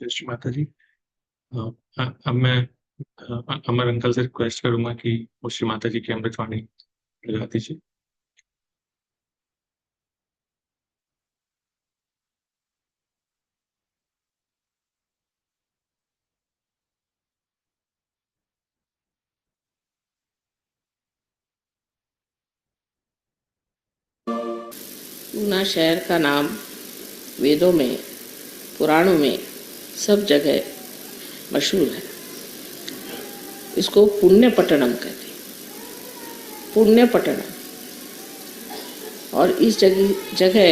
जय श्री माता जी। अब मैं अमर अंकल से रिक्वेस्ट करूंगा कि वो श्री माता जी की अमृतवाणी लगा दीजिए। पूना शहर का नाम वेदों में, पुराणों में सब जगह मशहूर है। इसको पुण्यपट्टनम कहते हैं, पुण्यपट्टनम। और इस जगह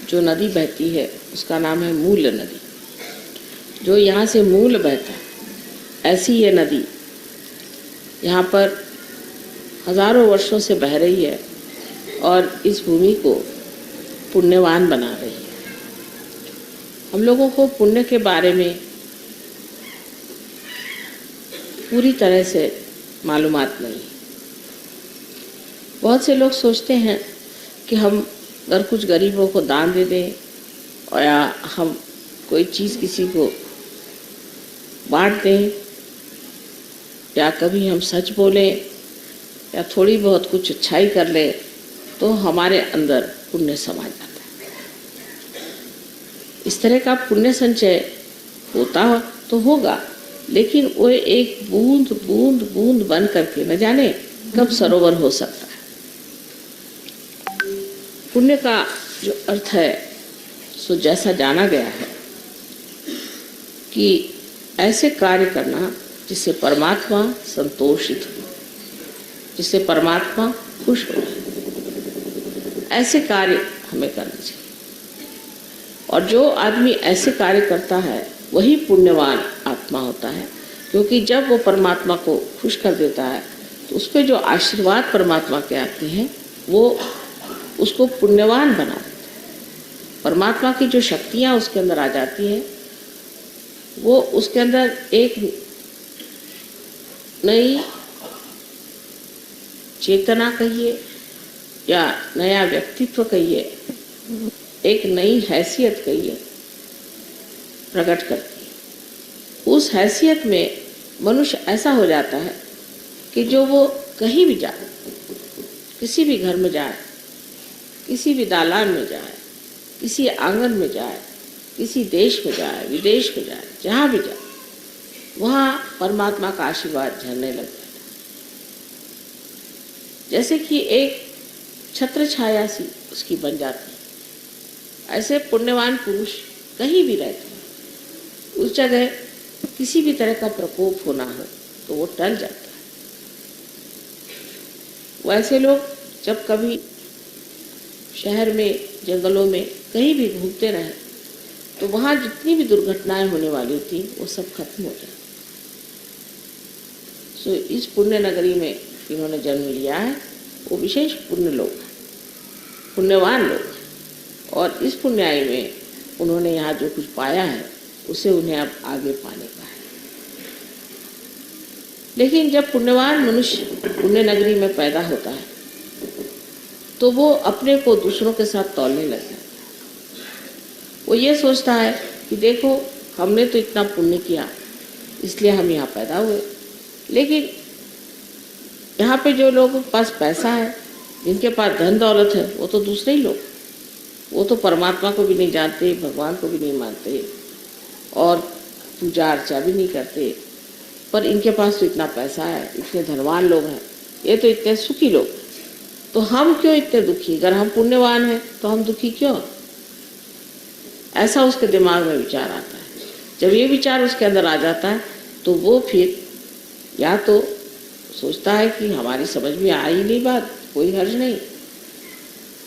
जो नदी बहती है उसका नाम है मूल नदी। जो यहाँ से मूल बहता है, ऐसी ये नदी यहाँ पर हजारों वर्षों से बह रही है और इस भूमि को पुण्यवान बना रही है। हम लोगों को पुण्य के बारे में पूरी तरह से मालूमात नहीं। बहुत से लोग सोचते हैं कि हम अगर कुछ गरीबों को दान दे दें और या हम कोई चीज़ किसी को बांट दें या कभी हम सच बोलें या थोड़ी बहुत कुछ अच्छाई कर ले तो हमारे अंदर पुण्य समा जाता है। इस तरह का पुण्य संचय होता तो होगा, लेकिन वो एक बूंद बूंद बूंद बन करके न जाने कब सरोवर हो सकता है। पुण्य का जो अर्थ है सो जैसा जाना गया है कि ऐसे कार्य करना जिससे परमात्मा संतोषित हो, जिससे परमात्मा खुश हो, ऐसे कार्य हमें करने चाहिए। और जो आदमी ऐसे कार्य करता है वही पुण्यवान आत्मा होता है, क्योंकि जब वो परमात्मा को खुश कर देता है तो उस पर जो आशीर्वाद परमात्मा के आते हैं वो उसको पुण्यवान बना देते हैं। परमात्मा की जो शक्तियाँ उसके अंदर आ जाती हैं वो उसके अंदर एक नई चेतना कहिए या नया व्यक्तित्व कहिए, एक नई हैसियत कहिए, प्रकट करती है। उस हैसियत में मनुष्य ऐसा हो जाता है कि जो वो कहीं भी जाए, किसी भी घर में जाए, किसी भी दालान में जाए, किसी आंगन में जाए, किसी देश में जाए, विदेश में जाए, जहाँ भी जाए वहाँ परमात्मा का आशीर्वाद झरने लग जाता है। जैसे कि एक छत्र छाया सी उसकी बन जाती है। ऐसे पुण्यवान पुरुष कहीं भी रहते हैं, उस जगह किसी भी तरह का प्रकोप होना हो तो वो टल जाता है। वैसे लोग जब कभी शहर में, जंगलों में कहीं भी घूमते रहे तो वहाँ जितनी भी दुर्घटनाएं होने वाली थी वो सब खत्म हो जाती। सो इस पुण्य नगरी में इन्होंने जन्म लिया है, वो विशेष पुण्य लोग हैं, पुण्यवान लोग हैं। और इस पुण्याई में उन्होंने यहाँ जो कुछ पाया है उसे उन्हें अब आगे पाने का है। लेकिन जब पुण्यवान मनुष्य पुण्य नगरी में पैदा होता है तो वो अपने को दूसरों के साथ तौलने लग जाता है। वो ये सोचता है कि देखो हमने तो इतना पुण्य किया इसलिए हम यहाँ पैदा हुए, लेकिन यहाँ पे जो लोगों के पास पैसा है, जिनके पास धन दौलत है, वो तो दूसरे ही लोग, वो तो परमात्मा को भी नहीं जानते, भगवान को भी नहीं मानते और पूजा अर्चा भी नहीं करते, पर इनके पास तो इतना पैसा है, इतने धनवान लोग हैं, ये तो इतने सुखी लोग हैं, तो हम क्यों इतने दुखी? अगर हम पुण्यवान हैं तो हम दुखी क्यों? ऐसा उसके दिमाग में विचार आता है। जब ये विचार उसके अंदर आ जाता है तो वो फिर या तो सोचता है कि हमारी समझ में आ ही नहीं बात, कोई हर्ज नहीं,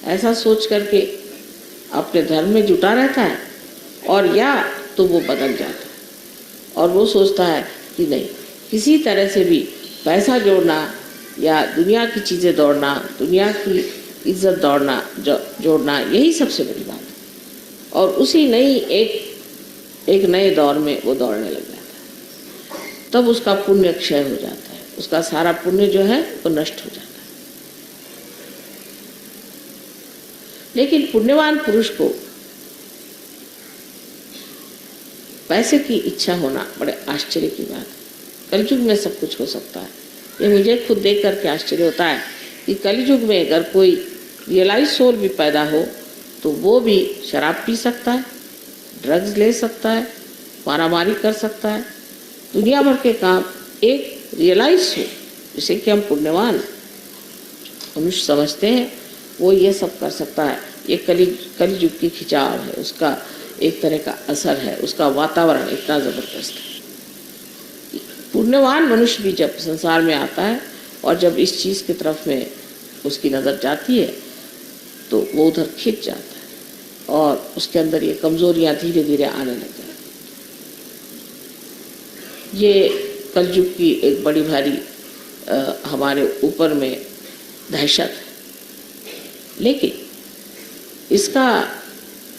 ऐसा सोच करके अपने धर्म में जुटा रहता है, और या तो वो बदल जाता है और वो सोचता है कि नहीं, किसी तरह से भी पैसा जोड़ना या दुनिया की चीज़ें दौड़ना, दुनिया की इज्जत दौड़ना जोड़ना, यही सबसे बड़ी बात है। और उसी नई एक नए दौर में वो दौड़ने लग जाता है। तब उसका पुण्य क्षय हो जाता है, उसका सारा पुण्य जो है वो नष्ट हो जाता है। लेकिन पुण्यवान पुरुष को पैसे की इच्छा होना बड़े आश्चर्य की बात है। कलयुग में सब कुछ हो सकता है। ये मुझे खुद देख करके आश्चर्य होता है कि कलयुग में अगर कोई रियलाइज सोल भी पैदा हो तो वो भी शराब पी सकता है, ड्रग्स ले सकता है, मारामारी कर सकता है, दुनिया भर के काम एक रियलाइज हो जिसे कि हम पुण्यवान मनुष्य समझते हैं, वो ये सब कर सकता है। ये कलयुग की खिंचाव है, उसका एक तरह का असर है, उसका वातावरण इतना जबरदस्त है। पुण्यवान मनुष्य भी जब संसार में आता है और जब इस चीज की तरफ में उसकी नजर जाती है तो वो उधर खिंच जाता है और उसके अंदर ये कमजोरियां धीरे धीरे आने लगती हैं। ये कलयुग की एक बड़ी भारी हमारे ऊपर में दहशत है, लेकिन इसका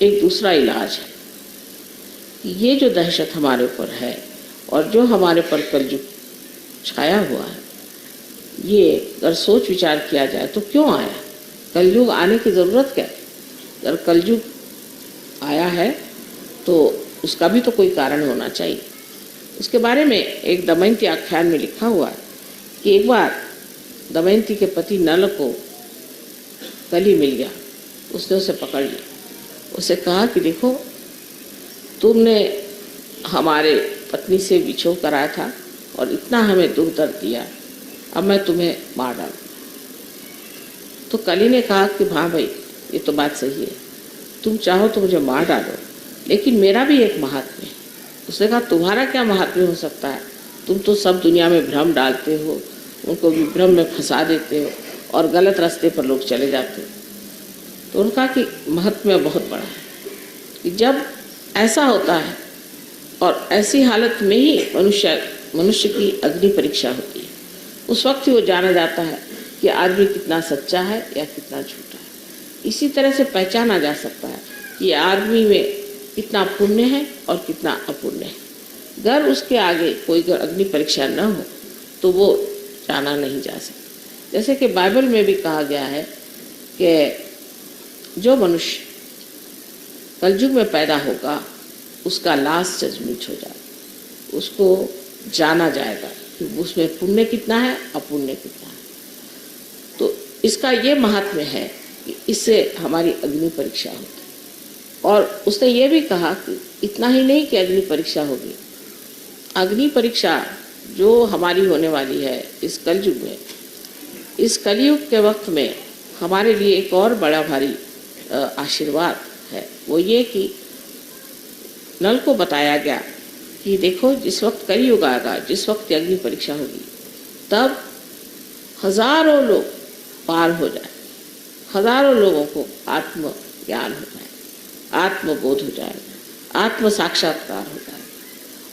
एक दूसरा इलाज है। ये जो दहशत हमारे ऊपर है और जो हमारे पर कलयुग छाया हुआ है, ये अगर सोच विचार किया जाए तो क्यों आया, कलयुग आने की ज़रूरत क्या है? अगर कलयुग आया है तो उसका भी तो कोई कारण होना चाहिए। उसके बारे में एक दमयंती आख्यान में लिखा हुआ है कि एक बार दमयंती के पति नल को कली मिल गया, उसने उसे पकड़ लिया, उसे कहा कि देखो तुमने हमारे पत्नी से विछोह कराया था और इतना हमें दुख दर्द दिया, अब मैं तुम्हें मार डालूंगा। तो कली ने कहा कि हाँ भाई ये तो बात सही है, तुम चाहो तो मुझे मार डालो, लेकिन मेरा भी एक महात्म्य है। उसने कहा तुम्हारा क्या महात्म्य हो सकता है, तुम तो सब दुनिया में भ्रम डालते हो, उनको भी भ्रम में फंसा देते हो और गलत रास्ते पर लोग चले जाते हो। तो उनका कि महात्म्य बहुत बड़ा है कि जब ऐसा होता है और ऐसी हालत में ही मनुष्य की अग्नि परीक्षा होती है, उस वक्त ही वो जाना जाता है कि आदमी कितना सच्चा है या कितना झूठा है। इसी तरह से पहचाना जा सकता है कि आदमी में कितना पुण्य है और कितना अपुण्य है। अगर उसके आगे कोई अग्नि परीक्षा न हो तो वो जाना नहीं जा सकता। जैसे कि बाइबल में भी कहा गया है कि जो मनुष्य कलयुग में पैदा होगा उसका लास्ट जजमेंट हो जाएगा, उसको जाना जाएगा कि उसमें पुण्य कितना है अपुण्य कितना है। तो इसका ये महात्म्य है कि इससे हमारी अग्नि परीक्षा होती है। और उसने ये भी कहा कि इतना ही नहीं कि अग्नि परीक्षा होगी, अग्नि परीक्षा जो हमारी होने वाली है इस कलयुग में, इस कलयुग के वक्त में हमारे लिए एक और बड़ा भारी आशीर्वाद है। वो ये कि नल को बताया गया कि देखो जिस वक्त कलयुग आएगा, जिस वक्त अग्नि परीक्षा होगी, तब हजारों लोग पार हो जाए, हजारों लोगों को आत्म ज्ञान हो जाए, आत्मबोध हो जाएगा, आत्म साक्षात्कार हो जाएगा।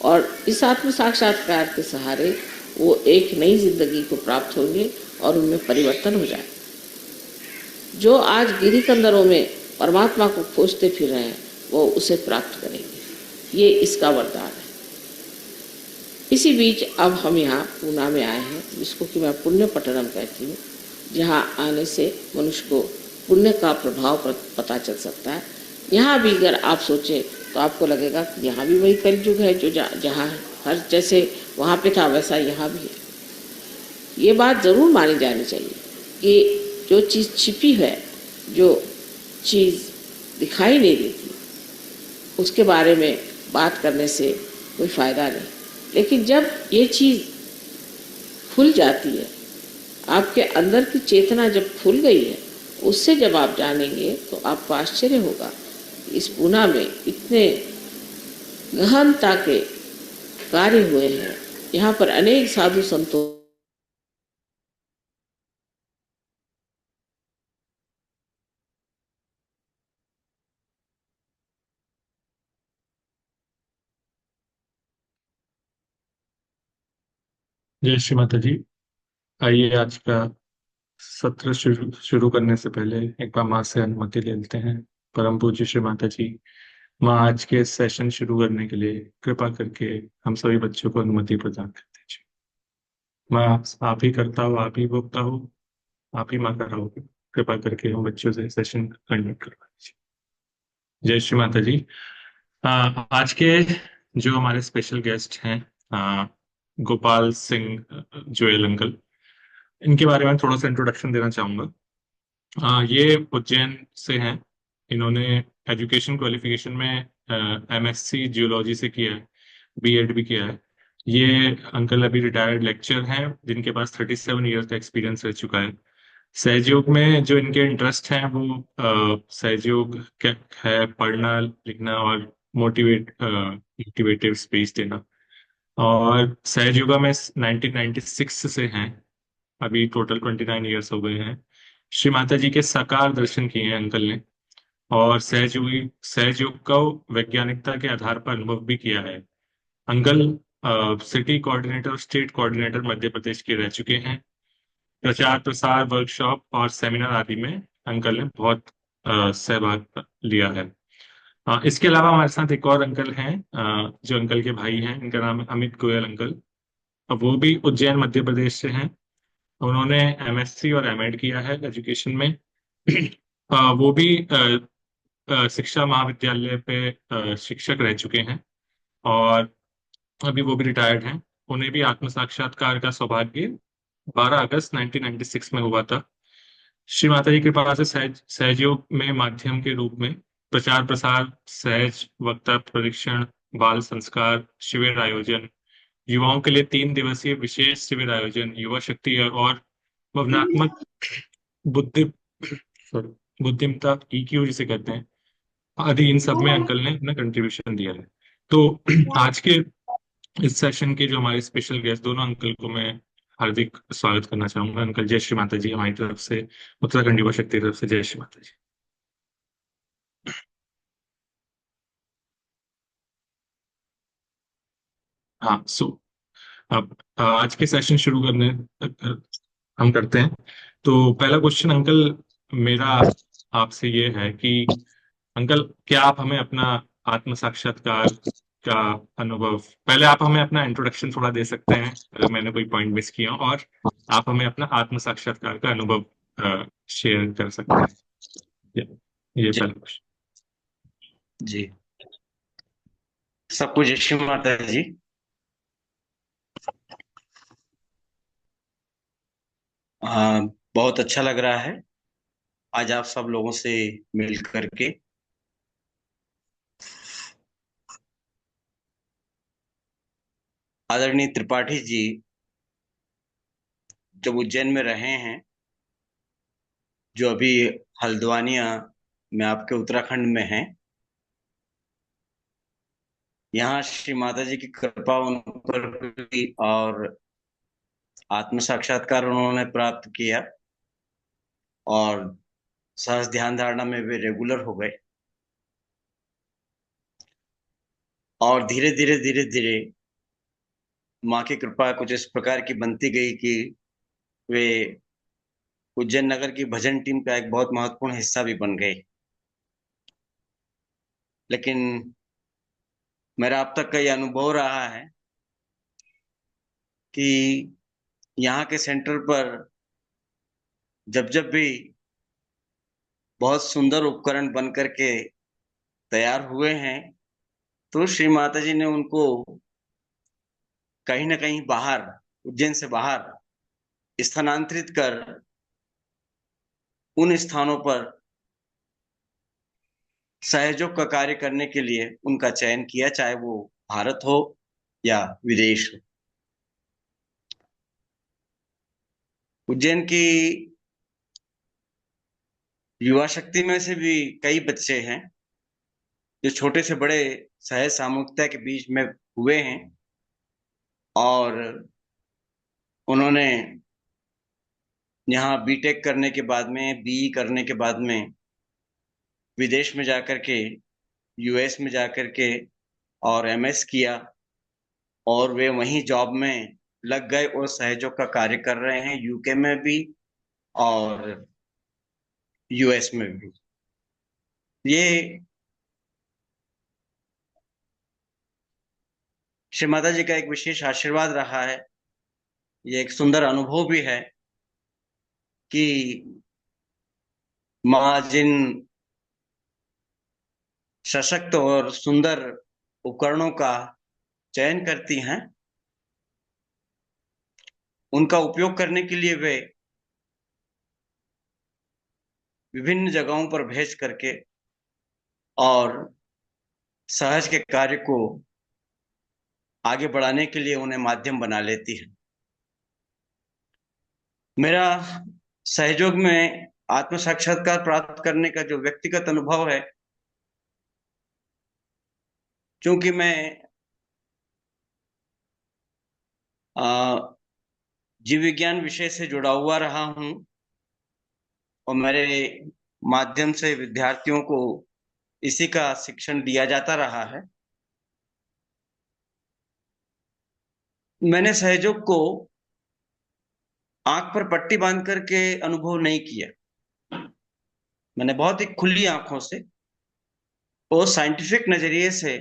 और इस आत्म साक्षात्कार के सहारे वो एक नई जिंदगी को प्राप्त होंगे और उनमें परिवर्तन हो जाए। जो आज गिरी कंदरों में परमात्मा को खोजते फिर रहे हैं वो उसे प्राप्त करेंगे, ये इसका वरदान है। इसी बीच अब हम यहाँ पूना में आए हैं, जिसको कि मैं पुण्य पट्टनम कहती हूँ, जहाँ आने से मनुष्य को पुण्य का प्रभाव पता चल सकता है। यहाँ भी अगर आप सोचें तो आपको लगेगा कि यहाँ भी वही कलयुग है जो जहाँ हर जैसे वहाँ पे था वैसा यहाँ भी है। ये बात ज़रूर मानी जानी चाहिए कि जो चीज़ छिपी है, जो चीज़ दिखाई नहीं देती, उसके बारे में बात करने से कोई फ़ायदा नहीं। लेकिन जब ये चीज़ खुल जाती है, आपके अंदर की चेतना जब खुल गई है, उससे जब आप जानेंगे तो आपको आश्चर्य होगा इस पूना में इतने गहनता के कार्य हुए हैं। यहाँ पर अनेक साधु संतों जय श्री माता जी। आइए आज का सत्र शुरू शुरू करने से पहले एक बार माँ से अनुमति ले लेते हैं। परम पूज्य श्री माता जी, माँ आज के सेशन शुरू करने के लिए कृपा करके हम सभी बच्चों को अनुमति प्रदान कर दीजिए। माँ आप ही करता हो, आप ही भोगता हो, आप ही माँ कराओगे, कृपा करके हम बच्चों से सेशन कंडक्ट करवा दीजिए। जय श्री माता जी। आज के जो हमारे स्पेशल गेस्ट हैं, आ, गोपाल सिंह जोयल अंकल, इनके बारे में थोड़ा सा इंट्रोडक्शन देना चाहूंगा। ये उज्जैन से हैं। इन्होंने एजुकेशन क्वालिफिकेशन में एमएससी जियोलॉजी से किया है, बीएड भी किया है। ये अंकल अभी रिटायर्ड लेक्चर हैं, जिनके पास 37 ईयर्स का एक्सपीरियंस रह चुका है। सहयोग में जो इनके इंटरेस्ट हैं वो सहयोग है पढ़ना लिखना और मोटिवेटिव स्पीच देना। और सहयोगा में 1996 से हैं, अभी टोटल 29 ईयर्स हो गए हैं। श्री माता जी के साकार दर्शन किए हैं अंकल ने, और सहयोग का वैज्ञानिकता के आधार पर अनुभव भी किया है। अंकल सिटी कोऑर्डिनेटर और स्टेट कोऑर्डिनेटर मध्य प्रदेश के रह चुके हैं। प्रचार प्रसार वर्कशॉप और सेमिनार आदि में अंकल ने बहुत सहभाग लिया है। इसके अलावा हमारे साथ एक और अंकल हैं, जो अंकल के भाई हैं। इनका नाम है अमित गोयल अंकल। अब वो भी उज्जैन मध्य प्रदेश से हैं। उन्होंने एमएससी और एमएड किया है एजुकेशन में। वो भी शिक्षा महाविद्यालय पे शिक्षक रह चुके हैं, और अभी वो भी रिटायर्ड हैं। उन्हें भी आत्म साक्षात्कार का सौभाग्य 12 अगस्त 1996 में हुआ था। श्री माता जी कृपा से सहयोग में माध्यम के रूप में प्रचार प्रसार, सहज वक्ता परीक्षण, बाल संस्कार शिविर आयोजन, युवाओं के लिए 3 दिवसीय विशेष शिविर आयोजन, युवा शक्ति और भावनात्मक बुद्धि सॉरी बुद्धिमत्ता ईक्यू जिसे कहते हैं, आदि, इन सब में अंकल ने अपना कंट्रीब्यूशन दिया है। तो आज के इस सेशन के जो हमारे स्पेशल गेस्ट, दोनों अंकल को मैं हार्दिक स्वागत करना चाहूंगा। अंकल जय श्री माता जी हमारी तरफ से, उत्तराखंड युवा शक्ति की तरफ से जय श्री माता जी। हाँ, सो अब आज के सेशन शुरू करने हम करते हैं। तो पहला क्वेश्चन अंकल मेरा आपसे ये है कि अंकल, क्या आप हमें अपना आत्म साक्षात्कार का अनुभव, पहले आप हमें अपना इंट्रोडक्शन थोड़ा दे सकते हैं अगर मैंने कोई पॉइंट मिस किया हो, और आप हमें अपना आत्म साक्षात्कार का अनुभव शेयर कर सकते हैं। ये जी। पहला क्वेश्चन। जी। सबको जय श्री माता जी। बहुत अच्छा लग रहा है आज आप सब लोगों से मिल करके। आदरणीय त्रिपाठी जी जब उज्जैन में रहे हैं, जो अभी हल्द्वानिया में आपके उत्तराखंड में है, यहाँ श्री माता जी की कृपा उन पर हुई और आत्म साक्षात्कार उन्होंने प्राप्त किया, और सहज ध्यान धारणा में वे रेगुलर हो गए। और धीरे धीरे धीरे धीरे माँ की कृपा कुछ इस प्रकार की बनती गई कि वे उज्जैन नगर की भजन टीम का एक बहुत महत्वपूर्ण हिस्सा भी बन गए। लेकिन मेरा अब तक का ये अनुभव रहा है कि यहाँ के सेंटर पर जब जब भी बहुत सुंदर उपकरण बन करके तैयार हुए हैं, तो श्री माता जी ने उनको कहीं ना कहीं बाहर, उज्जैन से बाहर स्थानांतरित कर उन स्थानों पर सहयोग का कार्य करने के लिए उनका चयन किया, चाहे वो भारत हो या विदेश हो। उज्जैन की युवा शक्ति में से भी कई बच्चे हैं जो छोटे से बड़े सहज सामूहिकता के बीच में हुए हैं, और उन्होंने यहाँ बीटेक करने के बाद में, बीई करने के बाद में विदेश में जाकर के, यूएस में जाकर के और एमएस किया, और वे वहीं जॉब में लग गए और सहयोग का कार्य कर रहे हैं, यूके में भी और यूएस में भी। ये श्री माता जी का एक विशेष आशीर्वाद रहा है। ये एक सुंदर अनुभव भी है कि माँ जिन सशक्त और सुंदर उपकरणों का चयन करती हैं, उनका उपयोग करने के लिए वे विभिन्न जगहों पर भेज करके और सहज के कार्य को आगे बढ़ाने के लिए उन्हें माध्यम बना लेती है। मेरा सहयोग में आत्म साक्षात्कार प्राप्त करने का जो व्यक्तिगत अनुभव है, क्योंकि मैं जीव विज्ञान विषय से जुड़ा हुआ रहा हूं और मेरे माध्यम से विद्यार्थियों को इसी का शिक्षण दिया जाता रहा है, मैंने सहयोग को आंख पर पट्टी बांध करके अनुभव नहीं किया। मैंने बहुत ही खुली आंखों से और साइंटिफिक नजरिए से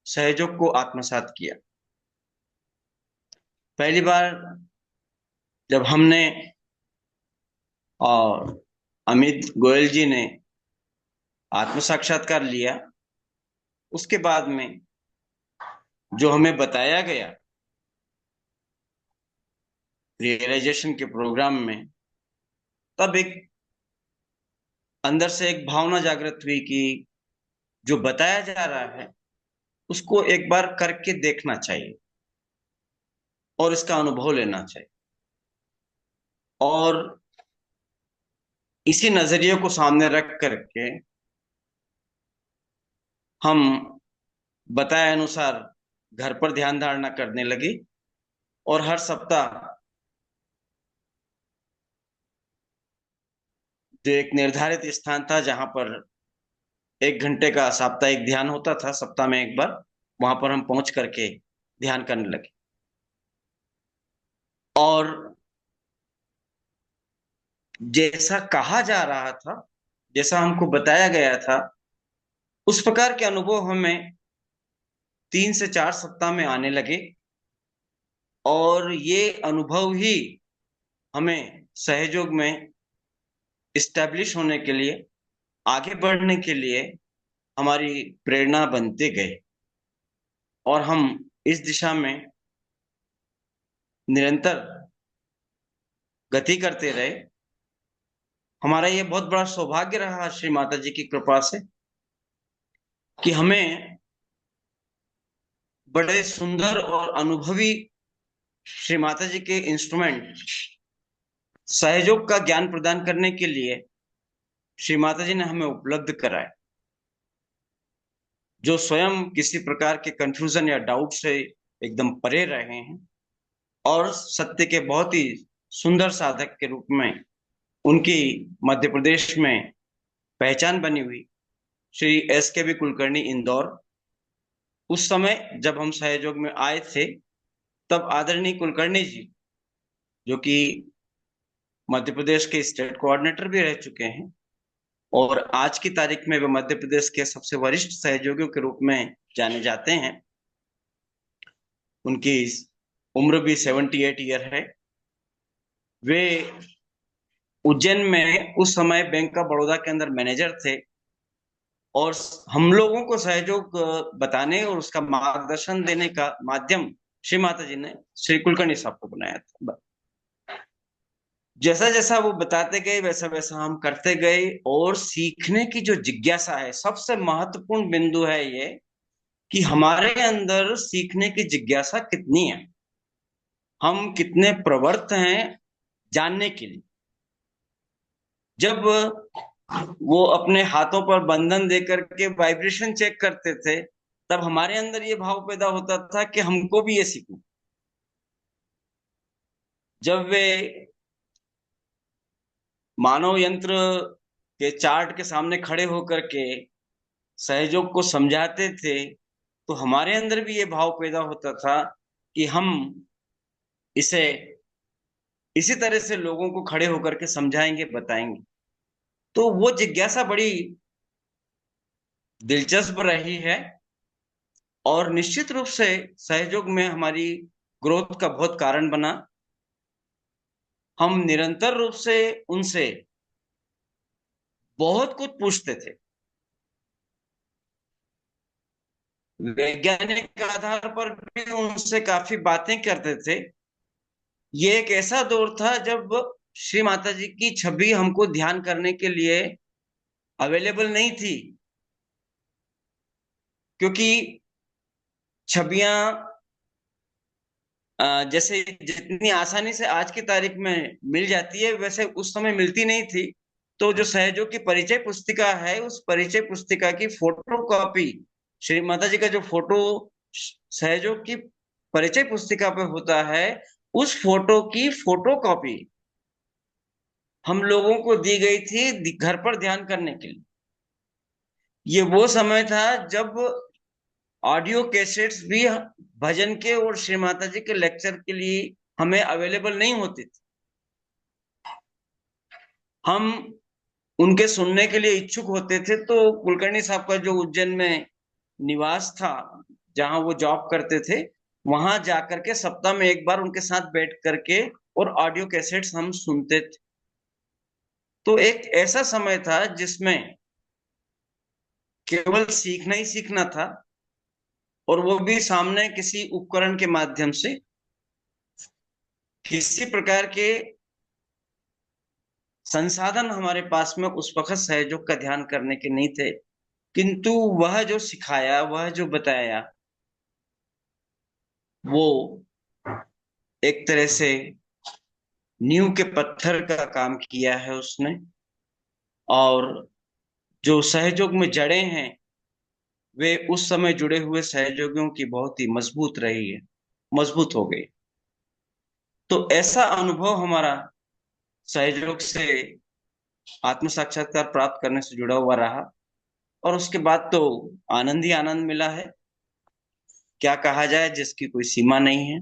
सहयोग को आत्मसात किया। पहली बार जब हमने और अमित गोयल जी ने आत्म साक्षात्कार लिया, उसके बाद में जो हमें बताया गया रियलाइजेशन के प्रोग्राम में, तब एक अंदर से एक भावना जागृत हुई कि जो बताया जा रहा है उसको एक बार करके देखना चाहिए और इसका अनुभव लेना चाहिए। और इसी नजरिए को सामने रख करके हम बताए अनुसार घर पर ध्यान धारणा करने लगे और हर सप्ताह जो एक निर्धारित स्थान था जहां पर 1 घंटे का साप्ताहिक ध्यान होता था, सप्ताह में एक बार, वहां पर हम पहुंच करके ध्यान करने लगे। और जैसा कहा जा रहा था, जैसा हमको बताया गया था, उस प्रकार के अनुभव हमें 3 से 4 सप्ताह में आने लगे और ये अनुभव ही हमें सहयोग में इस्टेब्लिश होने के लिए, आगे बढ़ने के लिए हमारी प्रेरणा बनते गए और हम इस दिशा में निरंतर गति करते रहे। हमारा ये बहुत बड़ा सौभाग्य रहा श्री माता जी की कृपा से कि हमें बड़े सुंदर और अनुभवी श्री माता जी के इंस्ट्रूमेंट सहयोग का ज्ञान प्रदान करने के लिए श्री माता जी ने हमें उपलब्ध कराए, जो स्वयं किसी प्रकार के कंफ्यूजन या डाउट से एकदम परे रहे हैं और सत्य के बहुत ही सुंदर साधक के रूप में उनकी मध्य प्रदेश में पहचान बनी हुई। श्री SKB कुलकर्णी, इंदौर, उस समय जब हम सहयोग में आए थे, तब आदरणीय कुलकर्णी जी, जो कि मध्य प्रदेश के स्टेट कोऑर्डिनेटर भी रह चुके हैं और आज की तारीख में वे मध्य प्रदेश के सबसे वरिष्ठ सहयोगियों के रूप में जाने जाते हैं। उनकी उम्र भी 78 ईयर है। वे उज्जैन में उस समय बैंक ऑफ बड़ौदा के अंदर मैनेजर थे और हम लोगों को सहयोग बताने और उसका मार्गदर्शन देने का माध्यम श्री माता जी ने श्री कुलकर्णी साहब को बनाया था। जैसा जैसा वो बताते गए वैसा वैसा हम करते गए और सीखने की जो जिज्ञासा है, सबसे महत्वपूर्ण बिंदु है ये कि हमारे अंदर सीखने की जिज्ञासा कितनी है, हम कितने प्रवृत्त हैं जानने के लिए। जब वो अपने हाथों पर बंधन देकर के वाइब्रेशन चेक करते थे, तब हमारे अंदर ये भाव पैदा होता था कि हमको भी ये सीखना। जब वे मानव यंत्र के चार्ट के सामने खड़े होकर के सहयोग को समझाते थे, तो हमारे अंदर भी ये भाव पैदा होता था कि हम इसे इसी तरह से लोगों को खड़े होकर के समझाएंगे, बताएंगे। तो वो जिज्ञासा बड़ी दिलचस्प रही है और निश्चित रूप से सहयोग में हमारी ग्रोथ का बहुत कारण बना। हम निरंतर रूप से उनसे बहुत कुछ पूछते थे। वैज्ञानिक आधार पर भी उनसे काफी बातें करते थे। ये एक ऐसा दौर था जब श्री माता जी की छवि हमको ध्यान करने के लिए अवेलेबल नहीं थी, क्योंकि छवियां जैसे जितनी आसानी से आज की तारीख में मिल जाती है, वैसे उस समय मिलती नहीं थी। तो जो सहजों की परिचय पुस्तिका है, उस परिचय पुस्तिका की फोटो कॉपी, श्री माता जी का जो फोटो सहजों की परिचय पुस्तिका पे होता है, उस फोटो की फोटो कॉपी हम लोगों को दी गई थी घर पर ध्यान करने के लिए। ये वो समय था जब ऑडियो कैसेट्स भी भजन के और श्री माता जी के लेक्चर के लिए हमें अवेलेबल नहीं होते थे। हम उनके सुनने के लिए इच्छुक होते थे, तो कुलकर्णी साहब का जो उज्जैन में निवास था, जहां वो जॉब करते थे, वहां जाकर के सप्ताह में एक बार उनके साथ बैठ करके और ऑडियो कैसेट्स हम सुनते थे। तो एक ऐसा समय था जिसमें केवल सीखना ही सीखना था, और वो भी सामने किसी उपकरण के माध्यम से। किसी प्रकार के संसाधन हमारे पास में उस वक्त सहयोग का ध्यान करने के नहीं थे, किंतु वह जो सिखाया, वह जो बताया, वो एक तरह से नींव के पत्थर का काम किया है उसने। और जो सहयोग में जड़े हैं, वे उस समय जुड़े हुए सहयोगियों की बहुत ही मजबूत रही है, मजबूत हो गई। तो ऐसा अनुभव हमारा सहयोग से आत्म साक्षात्कार प्राप्त करने से जुड़ा हुआ रहा। और उसके बाद तो आनंद ही आनंद मिला है, क्या कहा जाए, जिसकी कोई सीमा नहीं है।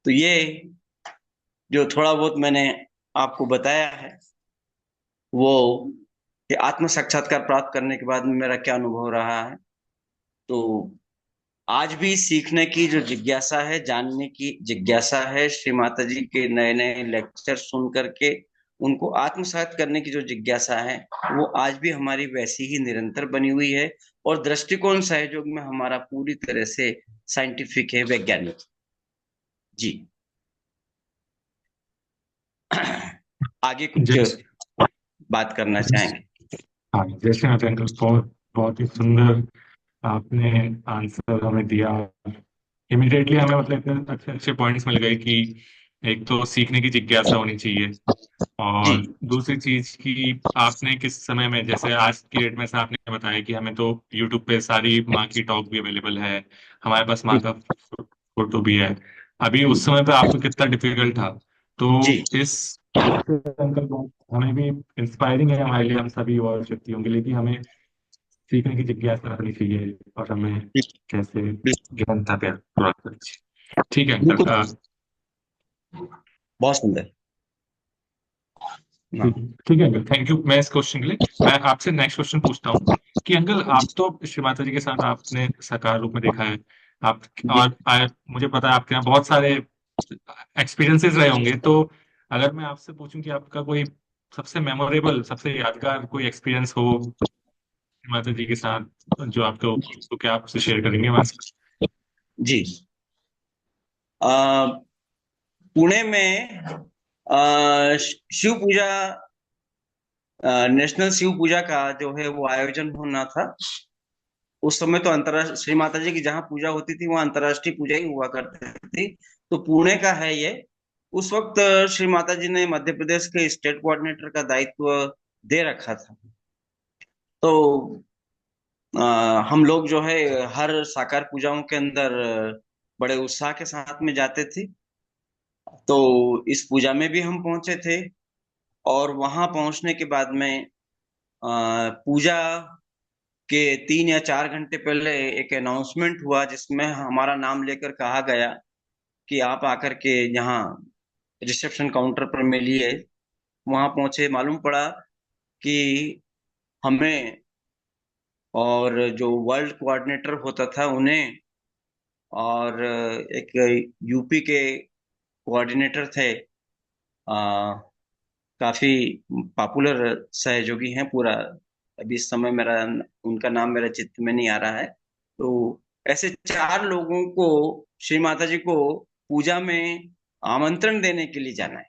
तो ये जो थोड़ा बहुत मैंने आपको बताया है, वो कि आत्म साक्षात्कार प्राप्त करने के बाद में मेरा क्या अनुभव रहा है। तो आज भी सीखने की जो जिज्ञासा है, जानने की जिज्ञासा है, श्री माता जी के नए नए लेक्चर सुन करके उनको आत्मसात करने की जो जिज्ञासा है, वो आज भी हमारी वैसी ही निरंतर बनी हुई है। और दृष्टिकोण सहयोग में हमारा पूरी तरह से साइंटिफिक है, वैज्ञानिक। जी। आगे कुछ जैसे बात करना चाहेंगे? हाँ, जैसे मैं अंकल बहुत बहुत ही सुंदर आपने आंसर हमें दिया। इमिडिएटली हमें मतलब इतने अच्छे अच्छे पॉइंट्स मिल गए कि एक तो सीखने की जिज्ञासा होनी चाहिए, जी। और दूसरी चीज कि आपने किस समय में, जैसे आज की डेट में से आपने बताया कि हमें तो यूट्यूब पे सारी माँ की टॉक भी अवेलेबल है, हमारे पास माँ का फोटो भी है। अभी उस समय पे आपको कितना डिफिकल्ट था। तो जी। इस अंकल को हमें भी इंस्पायरिंग है हमारे लिए, हम सभी युवा शक्तियों के लिए, कि हमें सीखने की जिज्ञासा रखनी चाहिए और हमें कैसे ज्ञान था प्यार प्राप्त करना चाहिए। ठीक है बिल्कुल। अंकल। बहुत सुंदर। ठीक हाँ। ठीक है अंकल, थैंक यू। मैं इस क्वेश्चन के लिए मैं आपसे नेक्स्ट क्वेश्चन पूछता हूँ कि अंकल, आप तो श्री माता जी के साथ आपने साकार रूप में देखा है, आप जी। और मुझे पता है आपके यहाँ बहुत सारे एक्सपीरियंसेस रहे होंगे। तो अगर मैं आपसे पूछूं कि आपका कोई सबसे मेमोरेबल, सबसे यादगार कोई एक्सपीरियंस हो श्री माता जी के साथ जो आपको, तो क्या आप उससे शेयर करेंगे हमारे साथ? जी। आ, पुणे में शिव पूजा, नेशनल शिव पूजा का जो है वो आयोजन होना था। उस समय तो अंतरराष्ट्रीय श्री माता जी की जहाँ पूजा होती थी, वहाँ अंतरराष्ट्रीय पूजा ही हुआ करती थी। तो पुणे का है ये। उस वक्त श्री माता जी ने मध्य प्रदेश के स्टेट कोऑर्डिनेटर का दायित्व दे रखा था। तो हम लोग जो है हर साकार पूजाओं के अंदर बड़े उत्साह के साथ में जाते थे। तो इस पूजा में भी हम पहुंचे थे। और वहां पहुंचने के बाद में पूजा के 3 या 4 घंटे पहले एक अनाउंसमेंट हुआ, जिसमें हमारा नाम लेकर कहा गया कि आप आकर के यहाँ रिसेप्शन काउंटर पर मिलिए। वहां पहुंचे, मालूम पड़ा कि हमें और जो वर्ल्ड कोऑर्डिनेटर होता था उन्हें, और एक यूपी के कोऑर्डिनेटर थे, काफी पॉपुलर सहयोगी हैं पूरा। अभी इस समय मेरा उनका नाम मेरा चित्त में नहीं आ रहा है। तो ऐसे 4 लोगों को श्री माता जी को पूजा में आमंत्रण देने के लिए जाना है,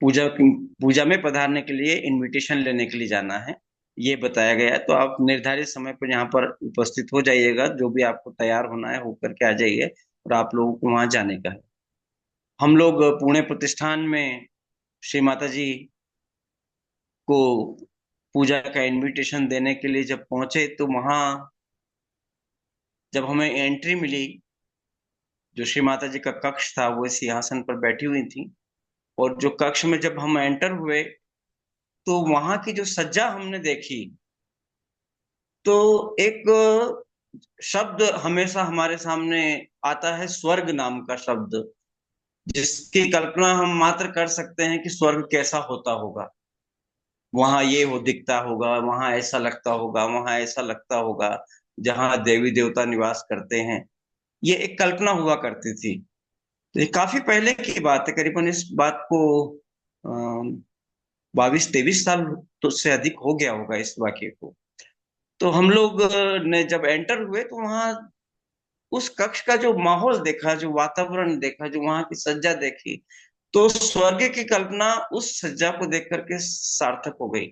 पूजा पूजा में पधारने के लिए इनविटेशन लेने के लिए जाना है, ये बताया गया है। तो आप निर्धारित समय पर यहाँ पर उपस्थित हो जाइएगा, जो भी आपको तैयार होना है होकर के आ जाइए, और आप लोगों को वहां जाने का है। हम लोग पुणे प्रतिष्ठान में श्री माता जी को पूजा का इनविटेशन देने के लिए जब पहुंचे, तो वहां जब हमें एंट्री मिली, जो श्री माता जी का कक्ष था वो सिंहासन पर बैठी हुई थी, और जो कक्ष में जब हम एंटर हुए, तो वहां की जो सज्जा हमने देखी, तो एक शब्द हमेशा हमारे सामने आता है, स्वर्ग नाम का शब्द, जिसकी कल्पना हम मात्र कर सकते हैं कि स्वर्ग कैसा होता होगा। वहां ये हो दिखता होगा, वहां ऐसा लगता होगा, वहां ऐसा लगता होगा, जहां देवी देवता निवास करते हैं। ये एक कल्पना हुआ करती थी। तो ये काफी पहले की बात है, करीबन इस बात को 22-23 साल तो से अधिक हो गया होगा इस वाक्य को। तो हम लोग ने जब एंटर हुए, तो वहां उस कक्ष का जो माहौल देखा, जो वातावरण देखा, जो वहां की सज्जा देखी, तो स्वर्ग की कल्पना उस सज्जा को देख करके सार्थक हो गई।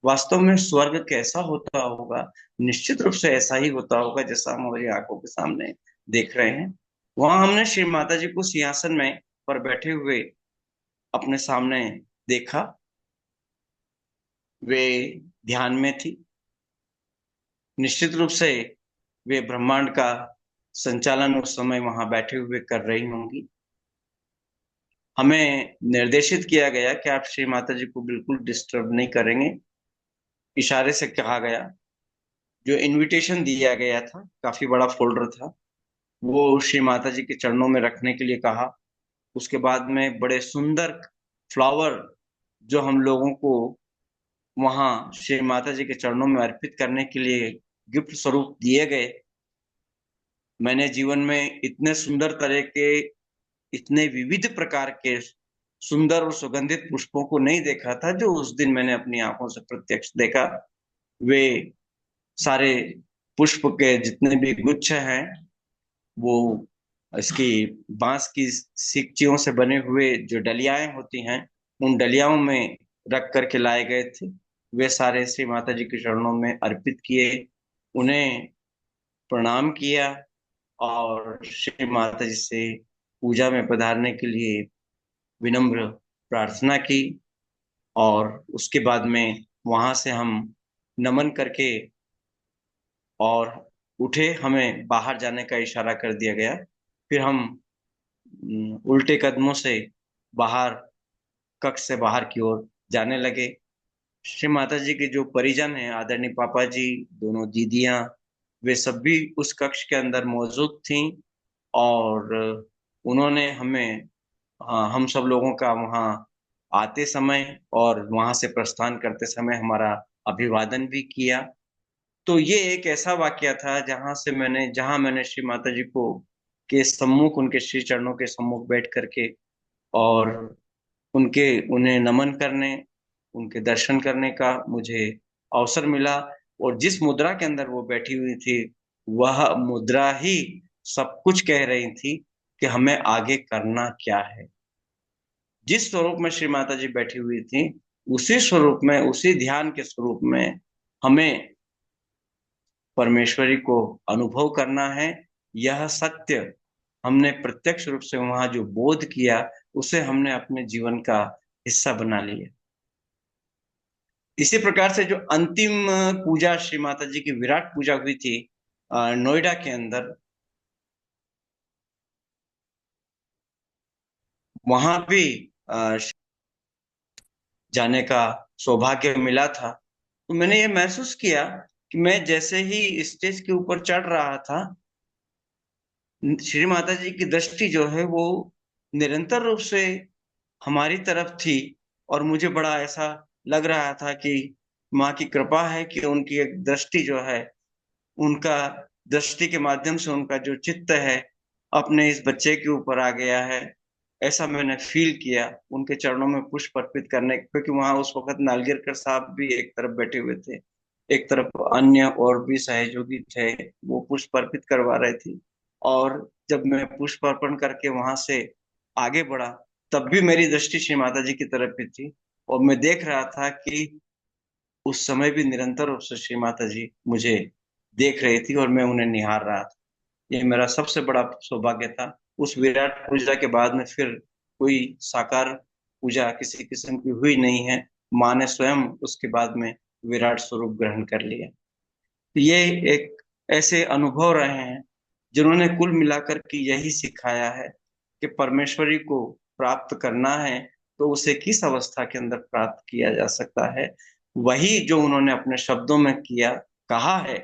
वास्तव में स्वर्ग कैसा होता होगा, निश्चित रूप से ऐसा ही होता होगा जैसा हम हमारी आंखों के सामने देख रहे हैं। वहां हमने श्री माता जी को सिंहासन में पर बैठे हुए अपने सामने देखा। वे ध्यान में थी। निश्चित रूप से वे ब्रह्मांड का संचालन उस समय वहां बैठे हुए कर रही होंगी। हमें निर्देशित किया गया कि आप श्री माता जी को बिल्कुल डिस्टर्ब नहीं करेंगे। इशारे से कहा गया। जो इनविटेशन दिया गया था, काफी बड़ा फोल्डर था, वो श्री माता जी के चरणों में रखने के लिए कहा। उसके बाद में बड़े सुंदर फ्लावर, जो हम लोगों को वहां श्री माता जी के चरणों में अर्पित करने के लिए गिफ्ट स्वरूप दिए गए। मैंने जीवन में इतने सुंदर तरह के, इतने विविध प्रकार के सुंदर और सुगंधित पुष्पों को नहीं देखा था, जो उस दिन मैंने अपनी आंखों से प्रत्यक्ष देखा। वे सारे पुष्प के जितने भी गुच्छ हैं, वो इसकी बांस की सिकचियों से बने हुए जो डलियाएं होती हैं, उन डलियाओं में रख करके लाए गए थे। वे सारे श्री माता जी के चरणों में अर्पित किए, उन्हें प्रणाम किया, और श्री माता जी से पूजा में पधारने के लिए विनम्र प्रार्थना की। और उसके बाद में वहां से हम नमन करके और उठे, हमें बाहर जाने का इशारा कर दिया गया। फिर हम उल्टे कदमों से बाहर, कक्ष से बाहर की ओर जाने लगे। श्री माता जी के जो परिजन हैं, आदरणीय पापा जी, दोनों दीदियां, वे सब भी उस कक्ष के अंदर मौजूद थीं। और उन्होंने हमें, हाँ, हम सब लोगों का वहाँ आते समय और वहां से प्रस्थान करते समय हमारा अभिवादन भी किया। तो ये एक ऐसा वाकया था जहां मैंने श्री माता जी को के सम्मुख, उनके श्री चरणों के सम्मुख बैठ करके और उन्हें नमन करने, उनके दर्शन करने का मुझे अवसर मिला। और जिस मुद्रा के अंदर वो बैठी हुई थी, वह मुद्रा ही सब कुछ कह रही थी कि हमें आगे करना क्या है। जिस स्वरूप में श्री माता जी बैठी हुई थी, उसी स्वरूप में, उसी ध्यान के स्वरूप में हमें परमेश्वरी को अनुभव करना है। यह सत्य हमने प्रत्यक्ष रूप से वहां जो बोध किया, उसे हमने अपने जीवन का हिस्सा बना लिया। इसी प्रकार से जो अंतिम पूजा श्री माता जी की विराट पूजा हुई थी नोएडा के अंदर, वहां भी जाने का सौभाग्य मिला था। तो मैंने ये महसूस किया कि मैं जैसे ही स्टेज के ऊपर चढ़ रहा था, श्री माता जी की दृष्टि जो है वो निरंतर रूप से हमारी तरफ थी। और मुझे बड़ा ऐसा लग रहा था कि माँ की कृपा है कि उनकी एक दृष्टि जो है, उनका दृष्टि के माध्यम से उनका जो चित्त है अपने इस बच्चे के ऊपर आ गया है। ऐसा मैंने फील किया उनके चरणों में पुष्प अर्पित करने, क्योंकि वहां उस वक्त नालगीरकर साहब भी एक तरफ बैठे हुए थे। एक तरफ अन्य और भी सहयोगी थे, वो पुष्प अर्पित करवा रहे थे। और जब मैं पुष्प अर्पण करके वहां से आगे बढ़ा, तब भी मेरी दृष्टि श्री माता जी की तरफ ही थी। और मैं देख रहा था कि उस समय भी निरंतर रूप से श्री माता जी मुझे देख रही थी और मैं उन्हें निहार रहा था। ये मेरा सबसे बड़ा सौभाग्य था। उस विराट पूजा के बाद में फिर कोई साकार पूजा किसी किस्म की हुई नहीं है। माँ ने स्वयं उसके बाद में विराट स्वरूप ग्रहण कर लिया। तो ये एक ऐसे अनुभव रहे हैं जिन्होंने कुल मिलाकर के यही सिखाया है कि परमेश्वरी को प्राप्त करना है तो उसे किस अवस्था के अंदर प्राप्त किया जा सकता है। वही जो उन्होंने अपने शब्दों में किया, कहा है,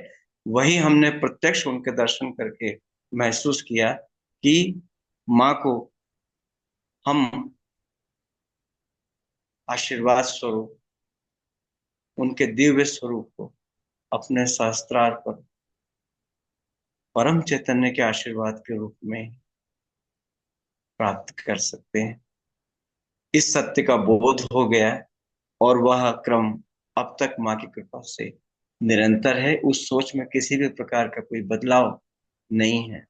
वही हमने प्रत्यक्ष उनके दर्शन करके महसूस किया कि माँ को हम आशीर्वाद स्वरूप, उनके दिव्य स्वरूप को अपने सहस्त्रार पर परम चैतन्य के आशीर्वाद के रूप में प्राप्त कर सकते हैं। इस सत्य का बोध हो गया है और वह क्रम अब तक माँ की कृपा से निरंतर है। उस सोच में किसी भी प्रकार का कोई बदलाव नहीं है,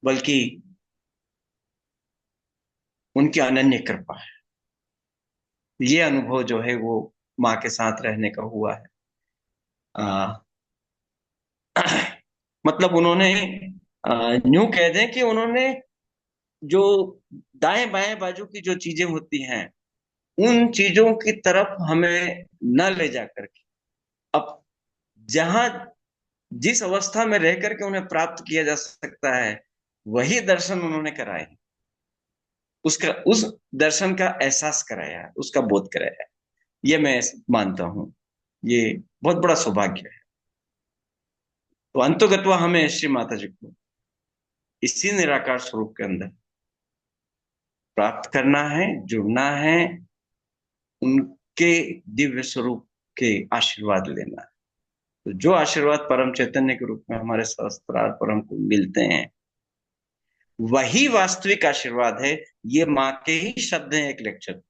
बल्कि उनकी अनन्य कृपा है। ये अनुभव जो है वो माँ के साथ रहने का हुआ है। आ, मतलब उन्होंने, यूं कह दें कि उन्होंने जो दाएं बाएं बाजू की जो चीजें होती हैं, उन चीजों की तरफ हमें न ले जा करके अब जहां जिस अवस्था में रह करके उन्हें प्राप्त किया जा सकता है, वही दर्शन उन्होंने कराए। उसका उस दर्शन का एहसास कराया, उसका बोध कराया। ये मैं मानता हूँ, ये बहुत बड़ा सौभाग्य है। तो अंतोगत्वा हमें श्री माता जी को इसी निराकार स्वरूप के अंदर प्राप्त करना है, जुड़ना है, उनके दिव्य स्वरूप के आशीर्वाद लेना है। तो जो आशीर्वाद परम चैतन्य के रूप में हमारे शास्त्रार पर हमको मिलते हैं, वही वास्तविक आशीर्वाद है। ये माँ के ही शब्द हैं एक लेक्चर।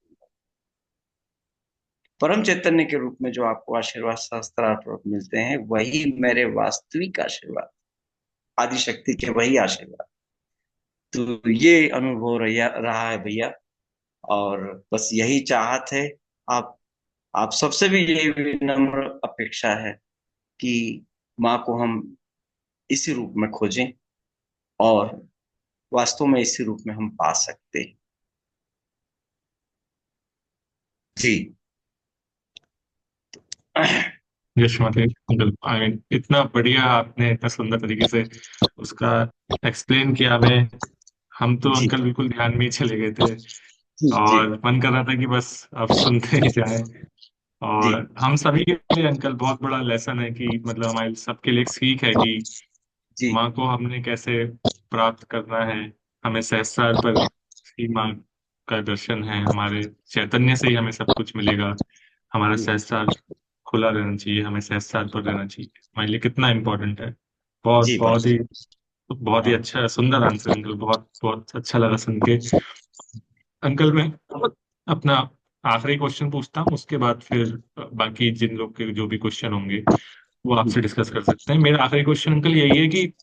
परम चैतन्य के रूप में जो आपको आशीर्वाद शास्त्रार पर मिलते हैं, वही मेरे वास्तविक आशीर्वाद, आदि शक्ति के वही आशीर्वाद। तो ये अनुभव रहा है भैया। और बस यही चाहत है। आप आप सबसे भी यही विनम्र अपेक्षा है कि माँ को हम इसी रूप में खोजें और वास्तव में इसी रूप में हम पा सकते हैं। जी। यशमती अंकल, आई मीन इतना बढ़िया आपने इतना सुंदर तरीके से उसका एक्सप्लेन किया हमें। हम तो जी अंकल बिल्कुल ध्यान में ही चले गए थे जी जी और मन कर रहा था कि बस अब सुनते ही जाए। जी और हम सभी के लिए अंकल बहुत बड़ा लेसन है कि मतलब हमारे सबके लिए एक सीख है कि जी माँ को हमने कैसे प्राप्त करना है। हमें सहस्त्रार पर ही माँ का दर्शन है, हमारे चैतन्य से ही हमें सब कुछ मिलेगा। हमारा जी सहस्त्रार खुला रहना चाहिए, हमें सहस्त्रार पर रहना चाहिए। हमारे लिए कितना इम्पोर्टेंट है। बहुत जी बहुत ही हाँ अच्छा सुंदर आंसर अंकल, बहुत बहुत अच्छा लगा सुन के। अंकल मैं अपना आखिरी क्वेश्चन पूछता हूँ, उसके बाद फिर बाकी जिन लोग के जो भी क्वेश्चन होंगे वो आपसे डिस्कस कर सकते हैं। मेरा आखिरी क्वेश्चन अंकल यही है कि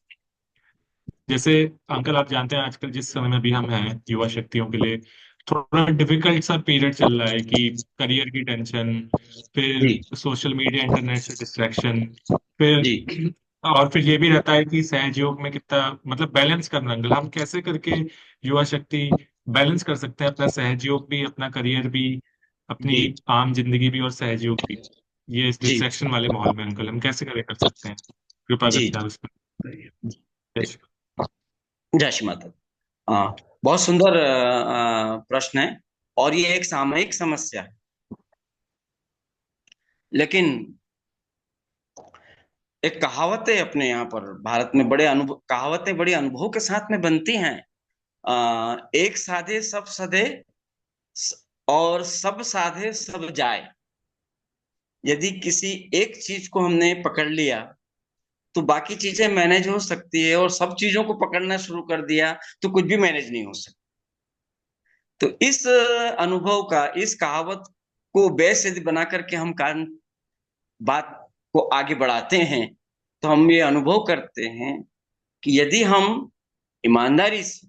जैसे अंकल आप जानते हैं आजकल जिस समय में अभी हम हैं युवा शक्तियों के लिए थोड़ा डिफिकल्ट सा पीरियड चल रहा है कि करियर की टेंशन, फिर जी सोशल मीडिया इंटरनेट से डिस्ट्रैक्शन, फिर जी और फिर ये भी रहता है कि सहयोग में कितना मतलब बैलेंस करना अंकल, हम कैसे करके युवा शक्ति बैलेंस कर सकते हैं अपना सहयोग भी, अपना करियर भी, अपनी जी आम जिंदगी भी और सहयोग भी, ये इस जी डिस्ट्रैक्शन वाले माहौल में अंकल हम कैसे करे कर सकते हैं? कृपा जी करके आप इस पर बताइए। जी। जय जय श्री माता। बहुत सुंदर प्रश्न है। और ये एक सामयिक समस्या है, लेकिन एक कहावत है अपने यहाँ पर भारत में, बड़े अनुभव, कहावतें बड़े अनुभव के साथ में बनती हैं। एक साधे सब सधे, और सब साधे सब जाए। यदि किसी एक चीज को हमने पकड़ लिया तो बाकी चीजें मैनेज हो सकती है, और सब चीजों को पकड़ना शुरू कर दिया तो कुछ भी मैनेज नहीं हो सकता। तो इस अनुभव का, इस कहावत को बेस यदि बना करके हम कारण बात को आगे बढ़ाते हैं तो हम ये अनुभव करते हैं कि यदि हम ईमानदारी से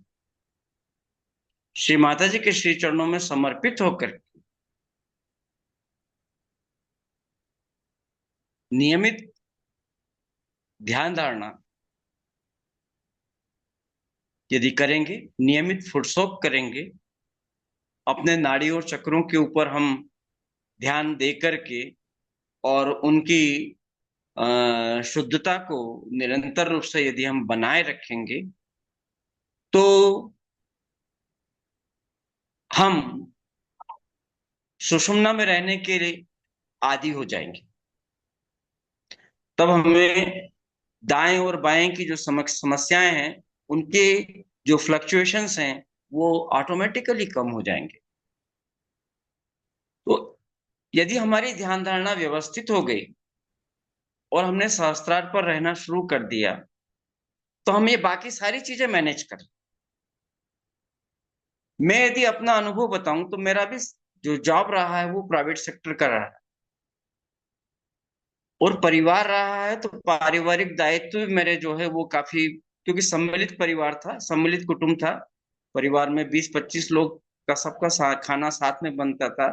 श्री माता जी के श्री चरणों में समर्पित होकर नियमित ध्यान धारणा यदि करेंगे, नियमित फुटसोक करेंगे, अपने नाड़ी और चक्रों के ऊपर हम ध्यान दे करके और उनकी शुद्धता को निरंतर रूप से यदि हम बनाए रखेंगे तो हम सुषुम्ना में रहने के लिए आदी हो जाएंगे। तब हमें दाएं और बाएं की जो समस्याएं हैं, उनके जो फ्लक्चुएशंस हैं, वो ऑटोमेटिकली कम हो जाएंगे। तो यदि हमारी ध्यान धारणा व्यवस्थित हो गई और हमने सहस्त्रार पर रहना शुरू कर दिया तो हम ये बाकी सारी चीजें मैनेज कर। मैं यदि अपना अनुभव बताऊं तो मेरा भी जो जॉब रहा है वो प्राइवेट सेक्टर का रहा है और परिवार रहा है, तो पारिवारिक दायित्व भी मेरे जो है वो काफी, क्योंकि सम्मिलित परिवार था, सम्मिलित कुटुंब था। परिवार में 20-25 लोग का सबका खाना साथ में बनता था।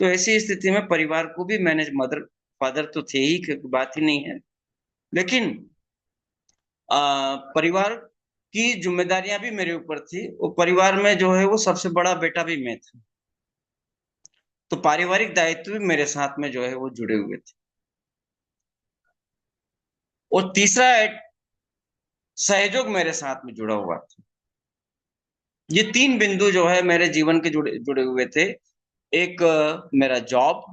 तो ऐसी स्थिति में परिवार को भी मैनेज, मदर फादर तो थे ही, बात ही नहीं है, लेकिन परिवार की जिम्मेदारियां भी मेरे ऊपर थी और परिवार में जो है वो सबसे बड़ा बेटा भी मैं था। तो पारिवारिक दायित्व भी मेरे साथ में जो है वो जुड़े हुए थे। और तीसरा सहयोग मेरे साथ में जुड़ा हुआ था। ये तीन बिंदु जो है मेरे जीवन के जुड़े जुड़े हुए थे। एक मेरा जॉब,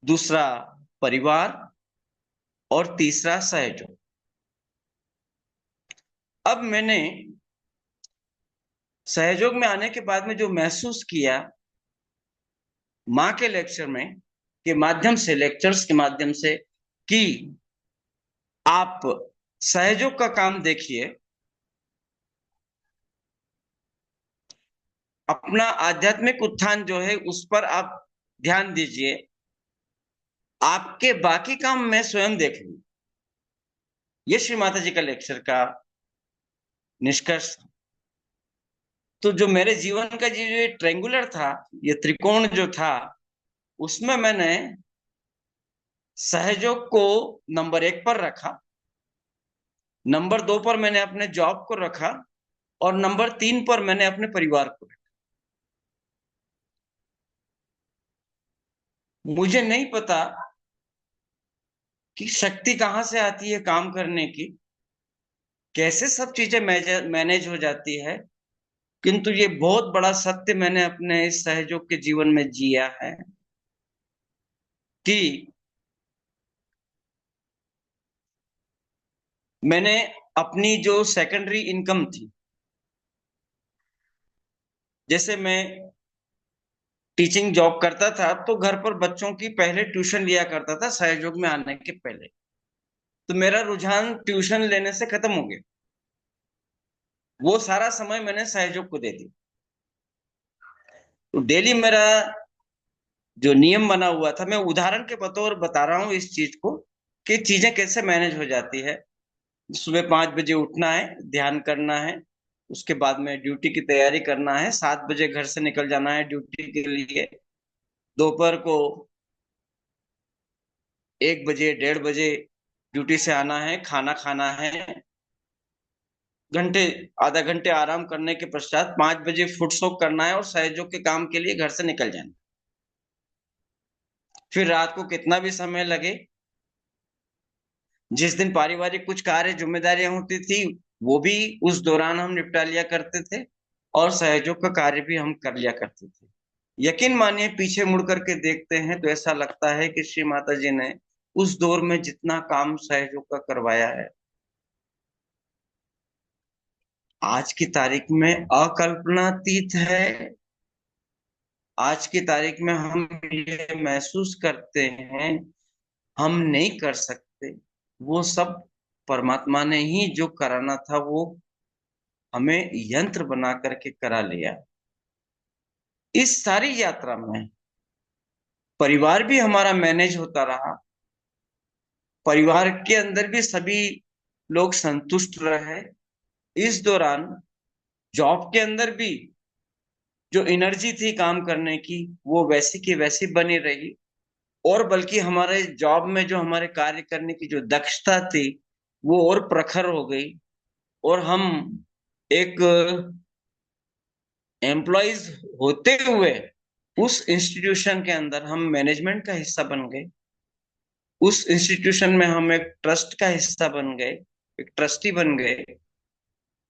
दूसरा परिवार और तीसरा सहयोग। अब मैंने सहयोग में आने के बाद में जो महसूस किया, माँ के लेक्चर में के माध्यम से, लेक्चर्स के माध्यम से, कि आप सहयोग का काम देखिए, अपना आध्यात्मिक उत्थान जो है उस पर आप ध्यान दीजिए, आपके बाकी काम मैं स्वयं देख लूं। ये श्री माता जी का लेक्चर का निष्कर्ष। तो जो मेरे जीवन का ये ट्रेंगुलर था, ये त्रिकोण जो था, उसमें मैंने सहयोग को नंबर 1 पर रखा, नंबर 2 पर मैंने अपने जॉब को रखा और नंबर 3 पर मैंने अपने परिवार को रखा। मुझे नहीं पता कि शक्ति कहां से आती है काम करने की, कैसे सब चीजें मैनेज हो जाती है, किंतु ये बहुत बड़ा सत्य मैंने अपने इस सहयोग के जीवन में जिया है कि मैंने अपनी जो सेकेंडरी इनकम थी, जैसे मैं टीचिंग जॉब करता था तो घर पर बच्चों की पहले ट्यूशन लिया करता था सहयोग में आने के पहले। तो मेरा रुझान ट्यूशन लेने से खत्म हो गया, वो सारा समय मैंने सहयोग को दे दिया। तो डेली मेरा जो नियम बना हुआ था, मैं उदाहरण के बतौर बता रहा हूँ इस चीज को कि चीजें कैसे मैनेज हो जाती है। सुबह 5 बजे उठना है, ध्यान करना है, उसके बाद में ड्यूटी की तैयारी करना है, 7 बजे घर से निकल जाना है ड्यूटी के लिए, दोपहर को 1 बजे 1:30 बजे ड्यूटी से आना है, खाना खाना है, घंटे आधा घंटे आराम करने के पश्चात 5 बजे फुट सोक करना है और सहयोग के काम के लिए घर से निकल जाना। फिर रात को कितना भी समय लगे, जिस दिन पारिवारिक कुछ कार्य जिम्मेदारियां होती थी वो भी उस दौरान हम निपटा लिया करते थे और सहयोग का कार्य भी हम कर लिया करते थे। यकीन मानिए, पीछे मुड़ करके देखते हैं तो ऐसा लगता है कि श्री माता जी ने उस दौर में जितना काम सहयोग का करवाया है, आज की तारीख में अकल्पनातीत है। आज की तारीख में हम ये महसूस करते हैं हम नहीं कर सकते, वो सब परमात्मा ने ही जो कराना था वो हमें यंत्र बना करके करा लिया। इस सारी यात्रा में परिवार भी हमारा मैनेज होता रहा, परिवार के अंदर भी सभी लोग संतुष्ट रहे। इस दौरान जॉब के अंदर भी जो एनर्जी थी काम करने की, वो वैसी की वैसी बनी रही। और बल्कि हमारे जॉब में जो हमारे कार्य करने की जो दक्षता थी, वो और प्रखर हो गई। और हम एक एम्प्लॉयज होते हुए उस इंस्टीट्यूशन के अंदर हम मैनेजमेंट का हिस्सा बन गए। उस इंस्टीट्यूशन में हम एक ट्रस्ट का हिस्सा बन गए, एक ट्रस्टी बन गए।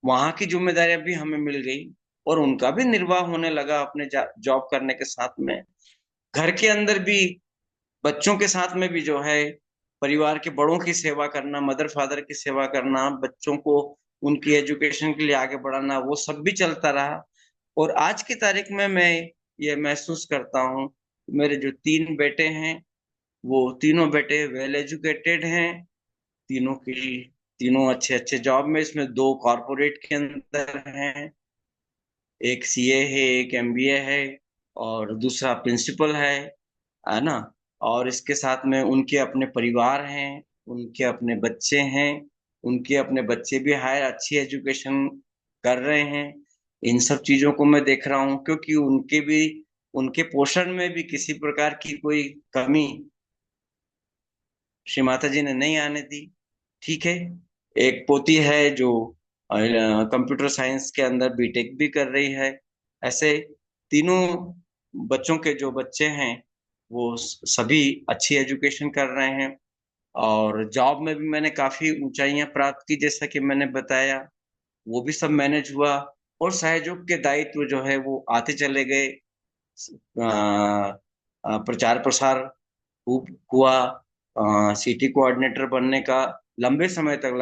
वहां की जिम्मेदारियां भी हमें मिल गई और उनका भी निर्वाह होने लगा अपने जॉब करने के साथ में। घर के अंदर भी बच्चों के साथ में भी जो है परिवार के बड़ों की सेवा करना, मदर फादर की सेवा करना, बच्चों को उनकी एजुकेशन के लिए आगे बढ़ाना, वो सब भी चलता रहा। और आज की तारीख में मैं ये महसूस करता हूँ, मेरे जो तीन बेटे हैं, वो तीनों बेटे वेल एजुकेटेड हैं। तीनों की तीनों अच्छे अच्छे जॉब में, इसमें दो कॉरपोरेट के अंदर हैं, एक सीए है, एक एमबीए है, और दूसरा प्रिंसिपल है ना। और इसके साथ में उनके अपने परिवार हैं, उनके अपने बच्चे हैं, उनके अपने बच्चे भी हायर अच्छी एजुकेशन कर रहे हैं। इन सब चीजों को मैं देख रहा हूँ, क्योंकि उनके भी, उनके पोषण में भी किसी प्रकार की कोई कमी श्री माता जी ने नहीं आने दी। ठीक है, एक पोती है जो कंप्यूटर साइंस के अंदर बीटेक भी कर रही है। ऐसे तीनों बच्चों के जो बच्चे हैं, वो सभी अच्छी एजुकेशन कर रहे हैं। और जॉब में भी मैंने काफी ऊंचाइयां प्राप्त की, जैसा कि मैंने बताया, वो भी सब मैनेज हुआ। और सहयोग के दायित्व जो है वो आते चले गए। प्रचार प्रसार खूब हुआ। सिटी कोऑर्डिनेटर बनने का लंबे समय तक,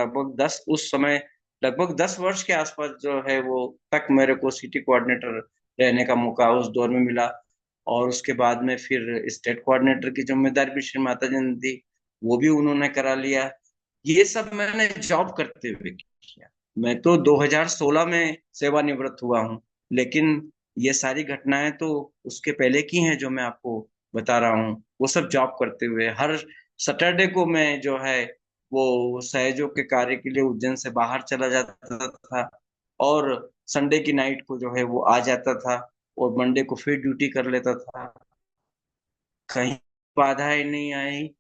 लगभग 10 वर्ष के आसपास जो है वो तक मेरे को सिटी कोऑर्डिनेटर रहने का मौका उस दौर में मिला। और उसके बाद में फिर स्टेट कोऑर्डिनेटर की जिम्मेदारी भी श्री माता जी ने दी, वो भी उन्होंने करा लिया। ये सब मैंने जॉब करते हुए किया। मैं तो 2016 में सेवानिवृत्त हुआ हूँ, लेकिन ये सारी घटनाएं तो उसके पहले की हैं जो मैं आपको बता रहा हूँ। वो सब जॉब करते हुए, हर सैटरडे को मैं जो है वो सहयोग के कार्य के लिए उज्जैन से बाहर चला जाता था, और संडे की नाइट को जो है वो आ जाता था, और मंडे को फिर ड्यूटी कर लेता था। कहीं बाधाएं नहीं आई।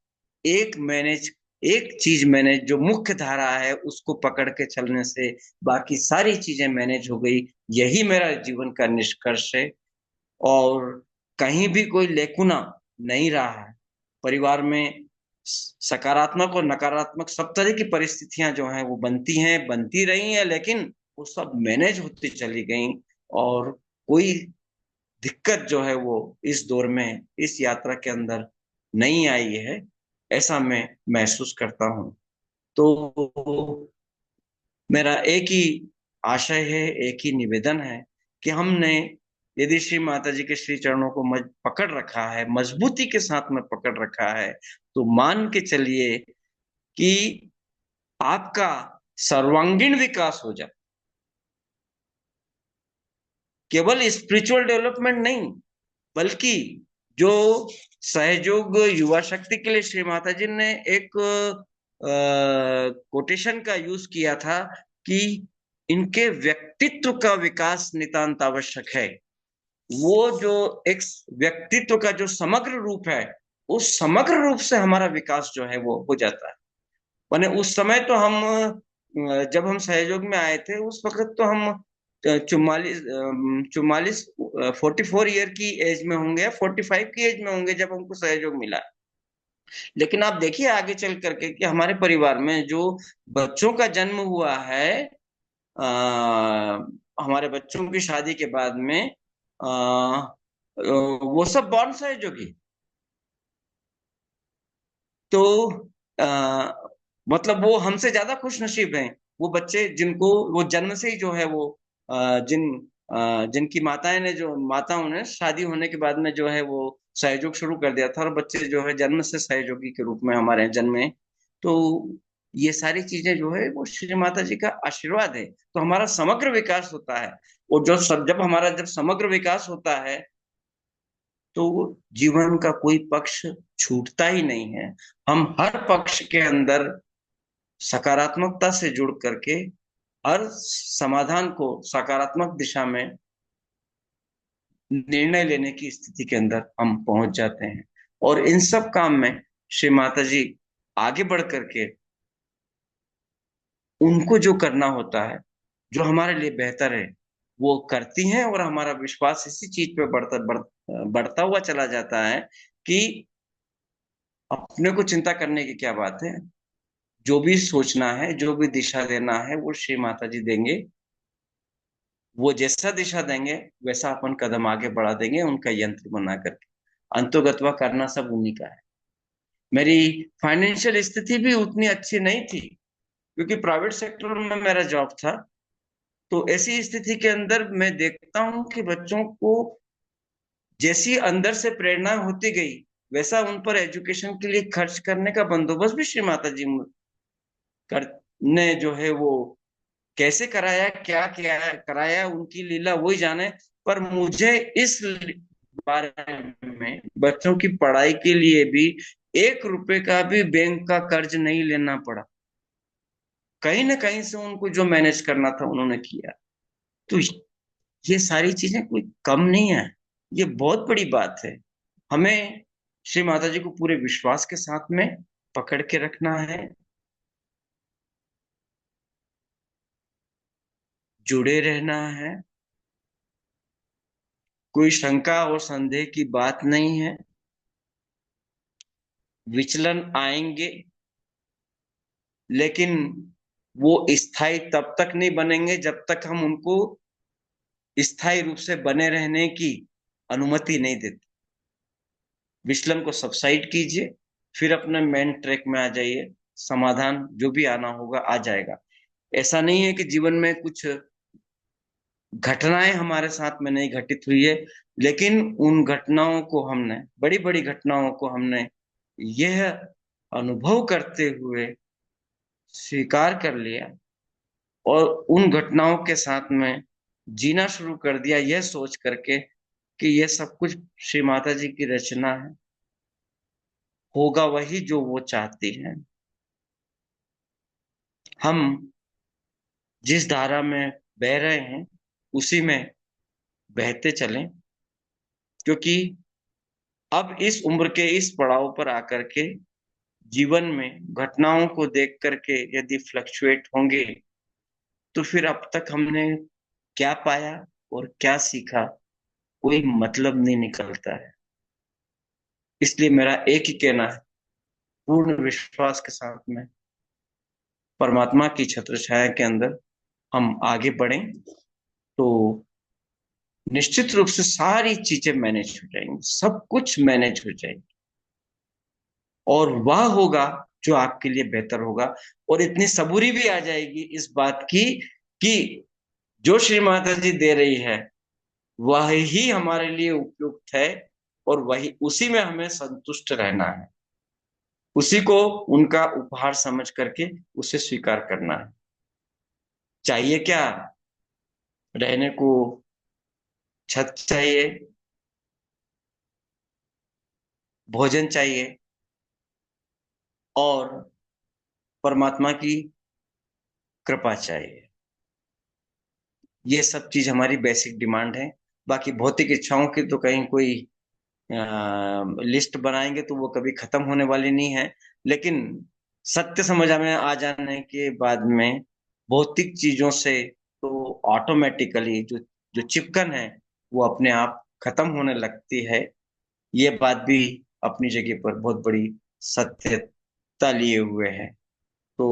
एक मैनेज एक चीज मैनेज, जो मुख्य धारा है उसको पकड़ के चलने से बाकी सारी चीजें मैनेज हो गई। यही मेरा जीवन का निष्कर्ष है। और कहीं भी कोई लेकुना नहीं रहा है। परिवार में सकारात्मक और नकारात्मक सब तरह की परिस्थितियां जो हैं वो बनती हैं, बनती रही हैं, लेकिन वो सब मैनेज होती चली गई। और कोई दिक्कत जो है वो इस दौर में, इस यात्रा के अंदर नहीं आई है, ऐसा मैं महसूस करता हूँ। तो मेरा एक ही आशय है, एक ही निवेदन है कि हमने यदि श्री माता जी के श्री चरणों को पकड़ रखा है, मजबूती के साथ में पकड़ रखा है, तो मान के चलिए कि आपका सर्वांगीण विकास हो जाए। केवल स्पिरिचुअल डेवलपमेंट नहीं, बल्कि जो सहयोग युवा शक्ति के लिए श्री माता जी ने एक कोटेशन का यूज किया था कि इनके व्यक्तित्व का विकास नितांत आवश्यक है। वो जो एक व्यक्तित्व का जो समग्र रूप है, उस समग्र रूप से हमारा विकास जो है वो हो जाता है। माने उस समय तो हम, जब हम सहयोग में आए थे उस वक्त तो हम 44 44 ईयर की एज में होंगे या 45 की एज में होंगे जब हमको सहयोग मिला। लेकिन आप देखिए आगे चल करके कि हमारे परिवार में जो बच्चों का जन्म हुआ है, हमारे बच्चों की शादी के बाद में, वो सब बॉर्न सहयोगी। तो आ, मतलब वो हमसे ज्यादा खुश नसीब हैं वो बच्चे जिनको वो जन्म से ही जो है वो, जिनकी माताओं ने शादी होने के बाद में जो है वो सहयोग शुरू कर दिया था, और बच्चे जो है जन्म से सहयोगी के रूप में हमारे यहाँ जन्मे। तो ये सारी चीजें जो है वो श्री माता जी का आशीर्वाद है, तो हमारा समग्र विकास होता है। और जब हमारा समग्र विकास होता है, तो जीवन का कोई पक्ष छूटता ही नहीं है। हम हर पक्ष के अंदर सकारात्मकता से जुड़ करके हर समाधान को सकारात्मक दिशा में निर्णय लेने की स्थिति के अंदर हम पहुंच जाते हैं। और इन सब काम में श्री माता जी आगे बढ़ करके उनको जो करना होता है, जो हमारे लिए बेहतर है, वो करती हैं। और हमारा विश्वास इसी चीज पे बढ़ता हुआ चला जाता है कि अपने को चिंता करने की क्या बात है। जो भी सोचना है, जो भी दिशा देना है, वो श्री माता जी देंगे। वो जैसा दिशा देंगे वैसा अपन कदम आगे बढ़ा देंगे, उनका यंत्र बना करके। अंतोगत्वा करना सब उन्हीं का है। मेरी फाइनेंशियल स्थिति भी उतनी अच्छी नहीं थी, क्योंकि प्राइवेट सेक्टर में मेरा जॉब था। तो ऐसी स्थिति के अंदर मैं देखता हूं कि बच्चों को जैसी अंदर से प्रेरणा होती गई, वैसा उन पर एजुकेशन के लिए खर्च करने का बंदोबस्त भी श्री माता जी कर ने जो है वो कैसे कराया, क्या क्या कराया, उनकी लीला वही जाने। पर मुझे इस बारे में बच्चों की पढ़ाई के लिए भी 1 रुपए का भी बैंक का कर्ज नहीं लेना पड़ा। कहीं ना कहीं से उनको जो मैनेज करना था उन्होंने किया। तो ये सारी चीजें कोई कम नहीं है, ये बहुत बड़ी बात है। हमें श्री माता जी को पूरे विश्वास के साथ में पकड़ के रखना है, जुड़े रहना है। कोई शंका और संदेह की बात नहीं है। विचलन आएंगे, लेकिन वो स्थायी तब तक नहीं बनेंगे जब तक हम उनको स्थायी रूप से बने रहने की अनुमति नहीं देते। विचलन को सबसाइड कीजिए, फिर अपने मेन ट्रैक में आ जाइए। समाधान जो भी आना होगा आ जाएगा। ऐसा नहीं है कि जीवन में कुछ घटनाएं हमारे साथ में नहीं घटित हुई है, लेकिन उन घटनाओं को हमने, बड़ी बड़ी घटनाओं को हमने यह अनुभव करते हुए स्वीकार कर लिया और उन घटनाओं के साथ में जीना शुरू कर दिया, यह सोच करके कि यह सब कुछ श्री माता जी की रचना है, होगा वही जो वो चाहती है। हम जिस धारा में बह रहे हैं उसी में बहते चलें, क्योंकि अब इस उम्र के इस पड़ाव पर आकर के जीवन में घटनाओं को देख करके यदि फ्लक्चुएट होंगे, तो फिर अब तक हमने क्या पाया और क्या सीखा, कोई मतलब नहीं निकलता है। इसलिए मेरा एक ही कहना है, पूर्ण विश्वास के साथ में परमात्मा की छत्र छाया के अंदर हम आगे बढ़ें, तो निश्चित रूप से सारी चीजें मैनेज हो जाएंगी, सब कुछ मैनेज हो जाएगी। और वह होगा जो आपके लिए बेहतर होगा। और इतनी सबूरी भी आ जाएगी इस बात की कि जो श्री माता जी दे रही है वह ही हमारे लिए उपयुक्त है, और वही, उसी में हमें संतुष्ट रहना है। उसी को उनका उपहार समझ करके उसे स्वीकार करना है। चाहिए क्या? रहने को छत चाहिए, भोजन चाहिए, और परमात्मा की कृपा चाहिए। ये सब चीज हमारी बेसिक डिमांड है। बाकी भौतिक इच्छाओं की तो कहीं कोई लिस्ट बनाएंगे तो वो कभी खत्म होने वाली नहीं है। लेकिन सत्य समझ में आ जाने के बाद में भौतिक चीजों से तो ऑटोमेटिकली जो जो चिपकन है वो अपने आप खत्म होने लगती है। ये बात भी अपनी जगह पर बहुत बड़ी सत्यता लिए हुए है। तो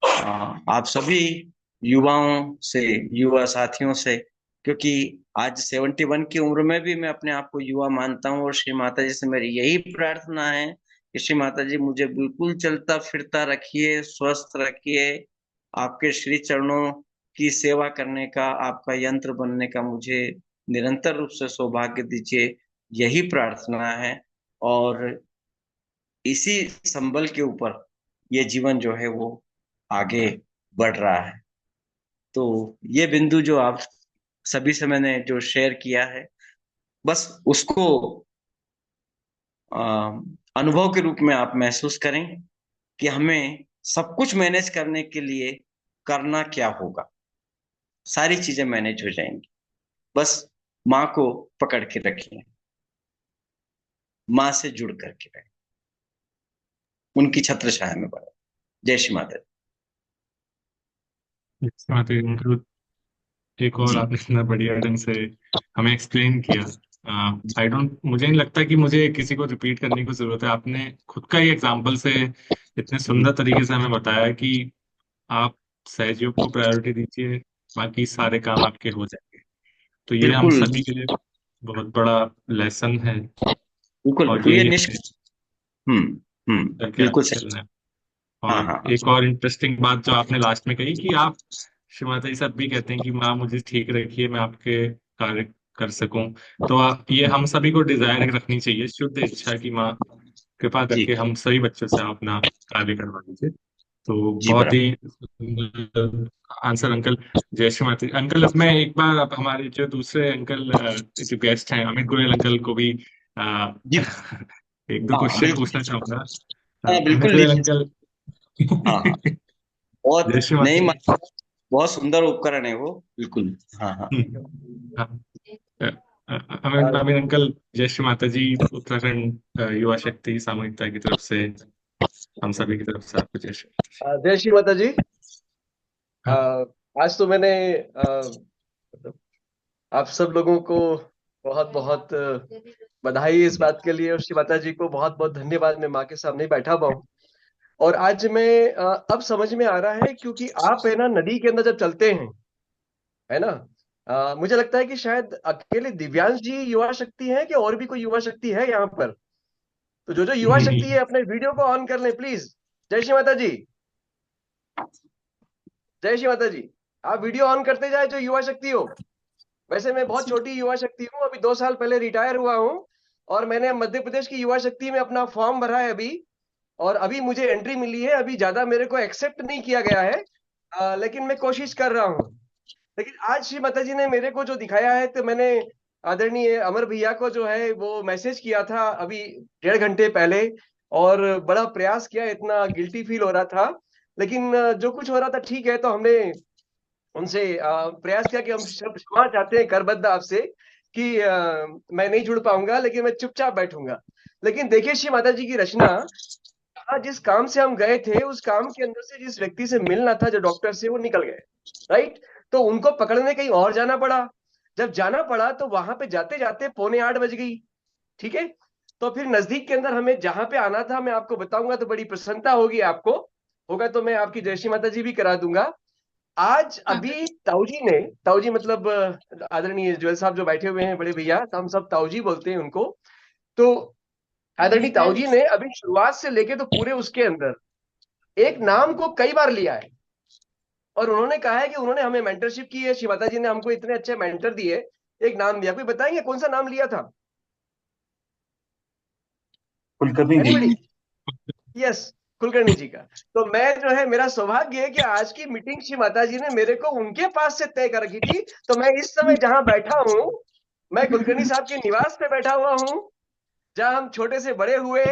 आप सभी युवाओं से, युवा साथियों से, क्योंकि आज 71 की उम्र में भी मैं अपने आप को युवा मानता हूँ, और श्री माता जी से मेरी यही प्रार्थना है कि श्री माता जी मुझे बिल्कुल चलता फिरता रखिए, स्वस्थ रखिए। आपके श्री चरणों की सेवा करने का, आपका यंत्र बनने का मुझे निरंतर रूप से सौभाग्य दीजिए, यही प्रार्थना है। और इसी संबल के ऊपर ये जीवन जो है वो आगे बढ़ रहा है। तो ये बिंदु जो आप सभी से मैंने जो शेयर किया है, बस उसको अनुभव के रूप में आप महसूस करें कि हमें सब कुछ मैनेज करने के लिए करना क्या होगा। सारी चीजें मैनेज हो जाएंगी, बस माँ को पकड़ के रखिए, माँ से जुड़ करके रहें, उनकी छत्र छाया में बढ़े। जय श्री माता इस बात को एक और जी। आपने इतना बढ़िया ढंग से हमें एक्सप्लेन किया। आई डोंट मुझे नहीं लगता कि मुझे किसी को रिपीट करने की जरूरत है। आपने खुद का ही एग्जाम्पल से इतने सुंदर तरीके से हमें बताया कि आप सहयोग को प्रायोरिटी दीजिए, बाकी सारे काम आपके हो जाएंगे। तो ये हम बिल्कुल सभी के लिए बहुत बड़ा लेसन है, बिल्कुल और बिल्कुल, ये यही हमें निष्ठ। हम्म करके बिल्कुल आगे सही। चलना है। हाँ और हाँ हाँ। एक और इंटरेस्टिंग बात जो आपने लास्ट में कही कि आप, श्री माता जी सब भी कहते हैं कि माँ मुझे ठीक रखिए, मैं आपके कार्य कर सकूं। तो ये हम सभी को डिजायर रखनी चाहिए, शुद्ध इच्छा की माँ कृपा जी करके हम सभी बच्चों से अपना कार्य करवा दीजिए। तो जी बहुत बराबर। ही आंसर अंकल। जय श्री माता जी। अंकल, अब मैं एक बार अब हमारे जो दूसरे अंकल, जो गेस्ट हैं, अमित गोयल अंकल को भी अ, जी एक दो हाँ क्वेश्चन बिल्कुल। पूछना चाहूंगा। हाँ अमित बिल्कुल गोयल लीजिए। अंकल। हाँ हाँ, जय बहुत श्री माता नहीं जी। बहुत सुंदर उपकरण है वो, बिल्कुल। हाँ हाँ। हाँ। अ, अमित अमित अंकल, जय श्री माता जी। उत्तराखंड युवा शक्ति सामूहिकता की तरफ से, हम सभी की तरफ से आपको जय श्री माता जी। जय श्री माता जी। अ, हाँ। आज तो मैंने आप सब लोगों को बहुत बहुत बधाई इस बात के लिए, और श्री माता जी को बहुत बहुत धन्यवाद। मैं माँ के सामने बैठा हुआ हूँ, और आज मैं अब समझ में आ रहा है, क्योंकि आप है ना नदी के अंदर जब चलते हैं, है ना, मुझे लगता है कि शायद अकेले दिव्यांश जी युवा शक्ति है, कि और भी कोई युवा शक्ति है यहाँ पर। तो जो जो युवा नहीं शक्ति नहीं। है अपने वीडियो को ऑन कर लें प्लीज। जय श्री माता जी। जय श्री माता जी। आप वीडियो ऑन करते जाए जो युवा शक्ति हो। वैसे मैं बहुत छोटी युवा शक्ति हूँ, अभी 2 साल पहले रिटायर हुआ हूँ, और मैंने मध्य प्रदेश की युवा शक्ति में अपना फॉर्म भरा है अभी, और अभी मुझे एंट्री मिली है। अभी ज्यादा मेरे को एक्सेप्ट नहीं किया गया है, लेकिन मैं कोशिश कर रहा हूँ। लेकिन आज श्री माता जी ने मेरे को जो दिखाया है, तो मैंने आदरणीय अमर भैया को जो है वो मैसेज किया था अभी 1.5 घंटे पहले, और बड़ा प्रयास किया, इतना गिल्टी फील हो रहा था। लेकिन जो कुछ हो रहा था ठीक है, तो हमने उनसे प्रयास किया कि हम सब क्षमा चाहते हैं करबद्ध आपसे, कि मैं नहीं जुड़ पाऊंगा, लेकिन मैं चुपचाप बैठूंगा। लेकिन देखिए श्री माता जी की रचना, जिस काम से हम गए थे, उस काम के अंदर से जिस व्यक्ति से मिलना था, जो डॉक्टर से, वो निकल गए। राइट। तो उनको पकड़ने कहीं और जाना पड़ा। जब जाना पड़ा तो वहां पे जाते जाते 7:45 बज गई। ठीक है। तो फिर नजदीक के अंदर हमें जहां पे आना था, मैं आपको बताऊंगा तो बड़ी प्रसन्नता होगी आपको। होगा तो मैं आपकी जय श्री माता जी भी करा दूंगा। आज अभी ताऊ जी मतलब आदरणीय जुएल साहब जो बैठे हुए हैं बड़े भैया, तो हम सब ताऊ जी बोलते हैं उनको। तो आदरणीय ताऊ जी ने अभी शुरुआत से लेके तो पूरे उसके अंदर एक नाम को कई बार लिया है, और उन्होंने कहा है कि उन्होंने हमें मेंटरशिप की है, शिवाता जी ने हमको इतने अच्छे मेंटर दिए। एक नाम दिया, कोई बताएंगे कौन सा नाम लिया था? कुलकर्णी जी। एनीबडी? यस, कुलकर्णी जी का। तो मैं जो है, मेरा सौभाग्य है कि आज की मीटिंग श्री माता जी ने मेरे को उनके पास से तय कर रखी थी। तो मैं इस समय जहां बैठा हूं, मैं कुलकर्णी साहब के निवास पे बैठा हुआ हूं, जहां हम छोटे से बड़े हुए,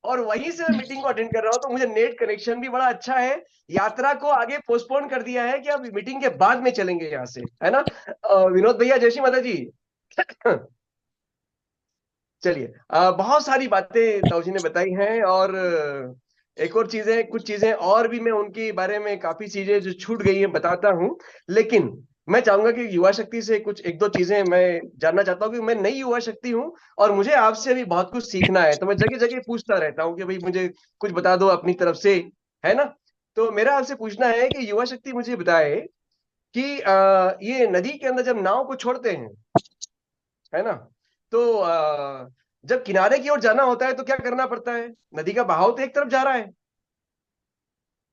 और वहीं से मैं मीटिंग को अटेंड कर रहा हूं। तो मुझे नेट कनेक्शन भी बड़ा अच्छा है। यात्रा को आगे पोस्टपोन कर दिया है कि अब मीटिंग के बाद में चलेंगे यहाँ से, है ना। विनोद भैया, जय श्री माता जी। चलिए, बहुत सारी बातें ताऊ जी ने बताई हैं, और एक और चीजें, कुछ चीजें और भी मैं उनके बारे में, काफी चीजें जो छूट गई हैं बताता हूं। लेकिन मैं चाहूंगा कि युवा शक्ति से कुछ एक दो चीजें मैं जानना चाहता हूँ, कि मैं नई युवा शक्ति हूँ, और मुझे आपसे अभी बहुत कुछ सीखना है। तो मैं जगह जगह पूछता रहता हूँ कि भाई मुझे कुछ बता दो अपनी तरफ से, है ना। तो मेरा आपसे पूछना है कि युवा शक्ति मुझे बताए कि ये नदी के अंदर जब नाव को छोड़ते हैं, है ना, तो जब किनारे की ओर जाना होता है तो क्या करना पड़ता है? नदी का बहाव तो एक तरफ जा रहा है,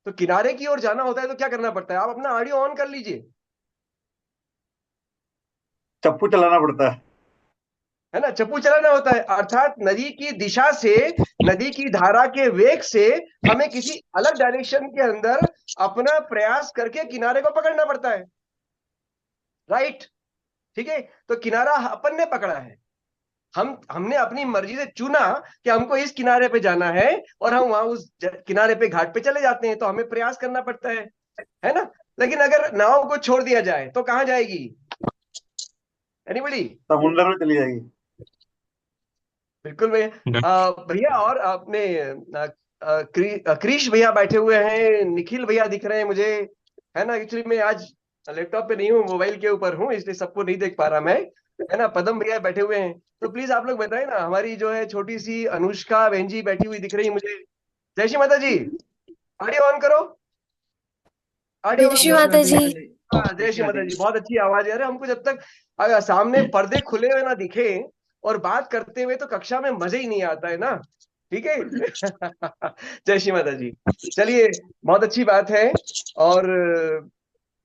तो किनारे की ओर जाना होता है तो क्या करना पड़ता है? आप अपना ऑडियो ऑन कर लीजिए। चप्पू चलाना पड़ता है। है ना, चप्पू चलाना होता है, अर्थात नदी की दिशा से, नदी की धारा के वेग से हमें किसी अलग डायरेक्शन के अंदर अपना प्रयास करके किनारे को पकड़ना पड़ता है। राइट। ठीक है। तो किनारा अपन ने पकड़ा है, हमने अपनी मर्जी से चुना कि हमको इस किनारे पे जाना है, और हम वहां उस किनारे पे घाट पे चले जाते हैं, तो हमें प्रयास करना पड़ता है ना। लेकिन अगर नाव को छोड़ दिया जाए तो कहाँ जाएगी? एनीबडी? समुंदर में चली जाएगी। बिल्कुल भैया। भैया, और आपने क्रीश भैया बैठे हुए हैं, निखिल भैया दिख रहे हैं मुझे, है ना। एक्चुअली मैं आज लैपटॉप पे नहीं हूँ, मोबाइल के ऊपर हूँ, इसलिए सबको नहीं देख पा रहा मैं, है ना। पदम भैया बैठे हुए हैं, तो प्लीज आप लोग बताएं ना, हमारी जो है छोटी सी अनुष्का बहन जी बैठी हुई दिख रही है मुझे। जय श्री माता जी। ऑडियो ऑन करो, ऑडियो जय ऑन श्री करो। माता जी। हाँ, जय श्री माता जी। बहुत अच्छी आवाज है। अरे हमको जब तक अगर सामने पर्दे खुले हुए ना दिखे और बात करते हुए, तो कक्षा में मजे ही नहीं आता है ना। ठीक है। जय श्री माता जी। चलिए, बहुत अच्छी बात है। और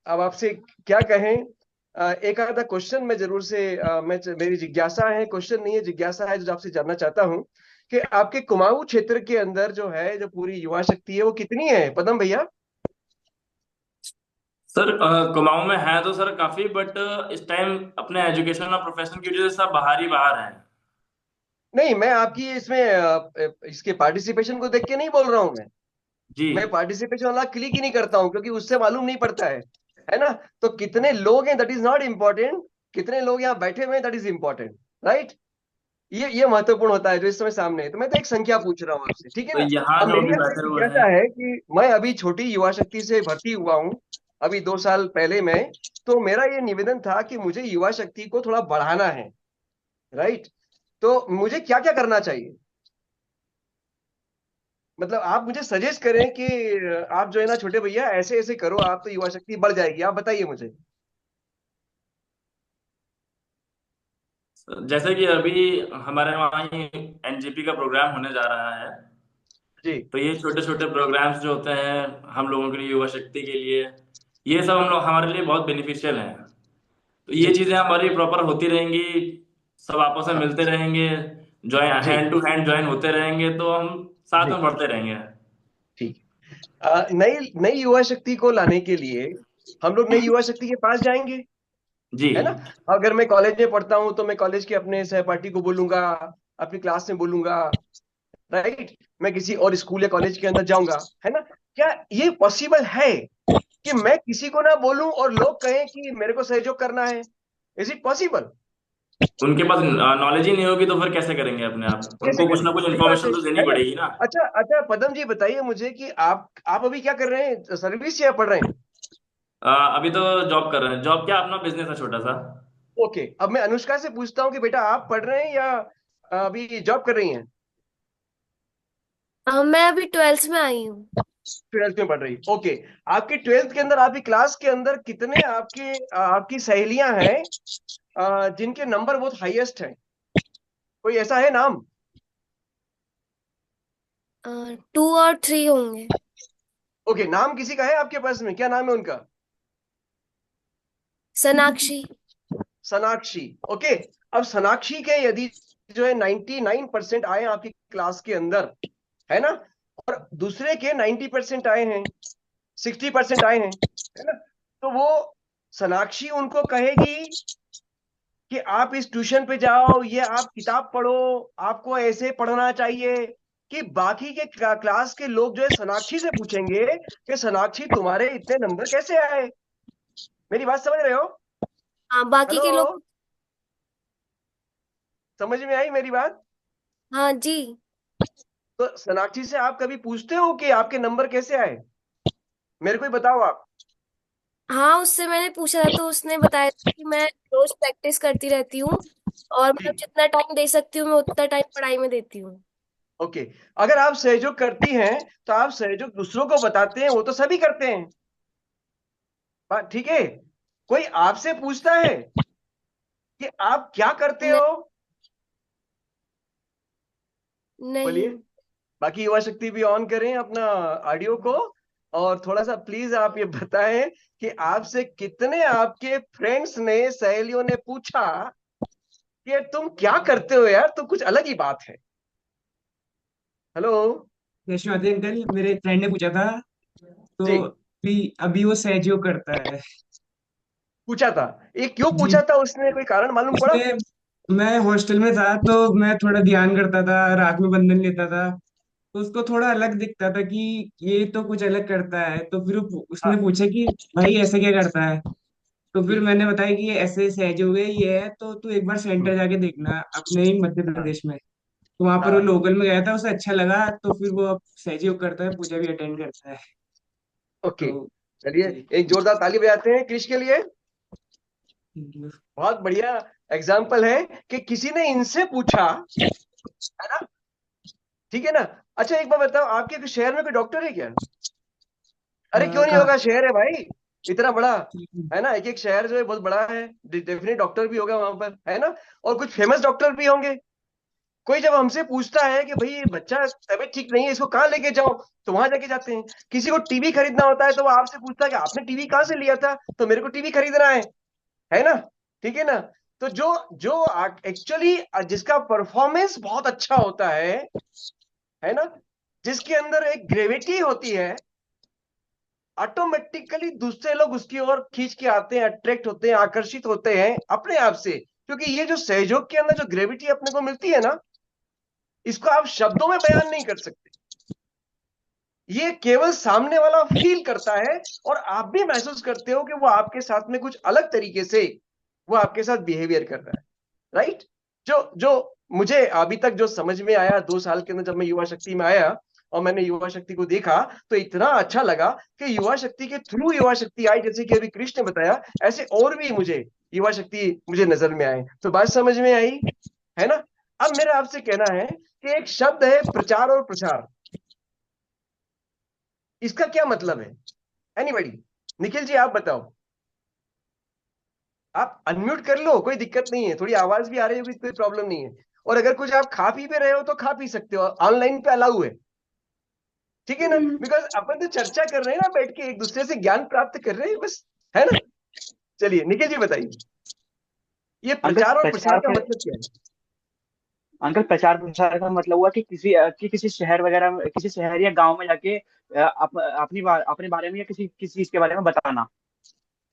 अब आपसे क्या कहें, एक आधा क्वेश्चन मैं जरूर से मेरी जिज्ञासा है, क्वेश्चन नहीं है, जिज्ञासा है, जो आपसे जानना चाहता हूँ कि आपके कुमाऊं क्षेत्र के अंदर जो है, जो पूरी युवा शक्ति है, वो कितनी है पदम भैया? सर कुमाऊं में है तो सर काफी, बट इस टाइम अपने एजुकेशन और प्रोफेशन की वजह से सब बाहर ही बाहर हैं। नहीं, मैं आपकी इसमें इसके पार्टिसिपेशन को देख के नहीं बोल रहा हूं जी मैं पार्टिसिपेशन वाला क्लिक ही नहीं करता हूं, क्योंकि उससे मालूम नहीं पड़ता है ना। तो कितने लोग हैं दैट इज नॉट इम्पोर्टेंट, कितने लोग यहाँ बैठे हुए हैं दैट इज इम्पोर्टेंट, राइट। ये महत्वपूर्ण होता है जो इस समय सामने है। तो मैं तो एक संख्या पूछ रहा हूँ आपसे, ठीक है तो ना। यहाँ अब जो मेरी भी आपसे बैठे हुए जिज्ञासा हैं। है कि मैं अभी छोटी युवा शक्ति से भर्ती हुआ हूँ, अभी 2 साल पहले मैं, तो मेरा ये निवेदन था कि मुझे युवा शक्ति को थोड़ा बढ़ाना है, राइट। तो मुझे क्या क्या करना चाहिए? मतलब आप मुझे सजेस्ट करें कि आप जो है ना छोटे भैया, ऐसे ऐसे करो, आप तो युवा शक्ति बढ़ जाएगी। आप बताइए मुझे। जैसे कि अभी हमारे वहाँ ही एनजीपी का प्रोग्राम होने जा रहा है। जी तो ये छोटे छोटे प्रोग्राम्स जो होते हैं हम लोगों के लिए, युवा शक्ति के लिए, ये सब हम लोग हमारे लिए बहुत बेनिफिशियल हैं। तो ये जी। चीजें हमारी प्रॉपर होती रहेंगी, सब आपस में हाँ। मिलते रहेंगे, ज्वाइन जी हैंड टू हैंड ज्वाइन होते रहेंगे, तो हम साथ जी। में बढ़ते रहेंगे। ठीक। नई नई युवा शक्ति को लाने के लिए हम लोग नई युवा शक्ति के पास जाएंगे, जी है ना। अगर मैं कॉलेज में पढ़ता हूँ तो मैं कॉलेज के अपने सहपाठी को बोलूंगा, अपनी क्लास में बोलूंगा, राइट। मैं किसी और स्कूल या कॉलेज के अंदर जाऊंगा, है ना। क्या ये पॉसिबल है कि मैं किसी को ना बोलूं और लोग कहें कि मेरे को सहयोग करना है? Is it possible? उनके पास नॉलेज ही नहीं होगी तो फिर कैसे करेंगे अपने आप, कैसे उनको कुछ करें? ना कुछ सही बात इन्फॉर्मेशन तो देनी है ना। पड़ेगी ना। अच्छा अच्छा, पदम जी बताइए मुझे कि आप अभी क्या कर रहे हैं, सर्विस या पढ़ रहे हैं? अभी तो जॉब कर रहे हैं। जॉब क्या, अपना बिजनेस है छोटा सा। ओके, अब मैं अनुष्का से पूछता हूँ कि बेटा आप पढ़ रहे हैं या अभी जॉब कर रही हैं? मैं अभी 12th में आई हूँ। 12th में पढ़ रही, ओके। आपकी 12th के अंदर, आपकी क्लास के अंदर कितने आपकी सहेलियां हैं जिनके नंबर बहुत हाईएस्ट हैं? कोई ऐसा है नाम? 2 और 3 होंगे। ओके, नाम किसी का है आपके पास में? क्या नाम है उनका? सोनाक्षी। सोनाक्षी, ओके। अब सोनाक्षी के यदि जो है 99% आए हैं आपकी क्लास के अंदर, है ना, और दूसरे के 90% आए हैं, 60% आए हैं, है ना, तो वो सोनाक्षी उनको कहेगी कि आप इस ट्यूशन पे जाओ, ये आप किताब पढ़ो, आपको ऐसे पढ़ना चाहिए। कि बाकी के क्लास के लोग जो है सोनाक्षी से पूछेंगे कि सोनाक्षी तुम्हारे इतने नंबर कैसे आए? मेरी बात समझ रहे हो? हाँ, बाकी हेलो, के लोग। समझ में आई मेरी बात? हाँ जी। तो सोनाक्षी से आप कभी पूछते हो कि आपके नंबर कैसे आए? मेरे को ही बताओ आप। हाँ, उससे मैंने पूछा था तो उसने बताया था कि मैं रोज प्रैक्टिस करती रहती हूँ, और जी, मतलब जितना टाइम दे सकती हूँ मैं उतना टाइम पढ़ाई में देती हूँ। ओके। अगर आप सहयोग करती हैं तो आप सहयोग दूसरों को बताते हैं, वो तो सभी करते हैं, बात ठीक है। कोई आपसे पूछता है कि आप क्या करते नहीं। हो? बोलिए। नहीं। बाकी युवा शक्ति भी ऑन करें अपना ऑडियो को, और थोड़ा सा प्लीज आप ये बताएं कि आपसे कितने आपके फ्रेंड्स ने, सहेलियों ने पूछा कि तुम क्या करते हो यार, तो कुछ अलग ही बात है। हेलो। यशवंत अंकल, मेरे फ्रेंड ने पूछा था, तो जी, अभी अभी वो सहयोग करता है। पूछा था? ये क्यों जी। पूछा था उसने, कोई कारण मालूम उसने पड़ा? मैं हॉस्टल में था तो मैं थोड़ा ध्यान करता था, रात में बंधन लेता था। तो उसको थोड़ा अलग दिखता था कि ये तो कुछ अलग करता है। तो फिर उसने हाँ। पूछा कि भाई ऐसे क्या करता है। तो फिर हम्म, मैंने बताया कि ये ऐसे सहज हो गए ये है, तो तू एक बार सेंटर हम्म, जाके देखना अपने ही मध्य हाँ, प्रदेश में। तो वहां पर वो हाँ। लोकल में गया था, उसे अच्छा लगा, तो फिर वो अब सहज योग करता है, पूजा भी अटेंड करता है। ओके, तो चलिए जी। एक जोरदार ताली बजाते हैं क्रिश के लिए। बहुत बढ़िया एग्जाम्पल है कि किसी ने इनसे पूछा, है ना? ठीक है ना? अच्छा एक बार बताओ, आपके शहर में कोई डॉक्टर है क्या? अरे क्यों नहीं कहाँ? होगा, शहर है भाई इतना बड़ा, है ना? एक एक शहर जो है बहुत बड़ा है, डेफिनेट डॉक्टर भी होगा वहां पर, है ना? और कुछ फेमस डॉक्टर भी होंगे। कोई जब हमसे पूछता है कि भाई ये बच्चा तबीयत ठीक नहीं है, इसको कहाँ लेके जाओ, तो वहां जाके जाते हैं। किसी को टीवी खरीदना होता है तो वो आपसे पूछता है कि आपने टीवी कहाँ से लिया था, तो मेरे को टीवी खरीदना है ना? ठीक है ना? तो जो जो एक्चुअली जिसका परफॉर्मेंस बहुत अच्छा होता है ना, जिसके अंदर एक ग्रेविटी होती है, ऑटोमेटिकली दूसरे लोग उसकी ओर खींच के आते हैं, अट्रैक्ट होते हैं, आकर्षित होते हैं अपने आप से। क्योंकि ये जो सहयोग के अंदर जो ग्रेविटी अपने को मिलती है ना, इसको आप शब्दों में बयान नहीं कर सकते। ये केवल सामने वाला फील करता है, और आप भी महसूस करते हो कि वो आपके साथ में कुछ अलग तरीके से वो आपके साथ बिहेवियर कर रहा है। राइट? जो जो मुझे अभी तक जो समझ में आया 2 साल के अंदर, जब मैं युवा शक्ति में आया और मैंने युवा शक्ति को देखा, तो इतना अच्छा लगा कि युवा शक्ति के थ्रू युवा शक्ति आई, जैसे कि अभी कृष्ण ने बताया, ऐसे और भी मुझे युवा शक्ति मुझे नजर में आए, तो बात समझ में आई, है ना? अब मेरा आपसे कहना है कि एक शब्द है प्रचार और प्रसार, इसका क्या मतलब है? एनीबॉडी? निखिल जी आप बताओ। आप अनम्यूट कर लो, कोई दिक्कत नहीं है, थोड़ी आवाज भी आ रही होगी, कोई प्रॉब्लम नहीं है। और अगर कुछ आप खा पी भी रहे हो तो खा पी सकते हो, ऑनलाइन पे अलाउ है। ठीक है ना? बिकॉज अपन तो चर्चा कर रहे हैं ना, बैठ के एक दूसरे से ज्ञान प्राप्त कर रहे हैं बस, है ना? चलिए निखिल जी बताइए, ये अंकल प्रचार और प्रसार प्रचार का का मतलब क्या है? अंकल प्रचार प्रसार का मतलब हुआ कि किसी शहर वगैरह में, किसी शहर या गांव में जाके अपने बारे में या किसी किसी चीज के बारे में बताना।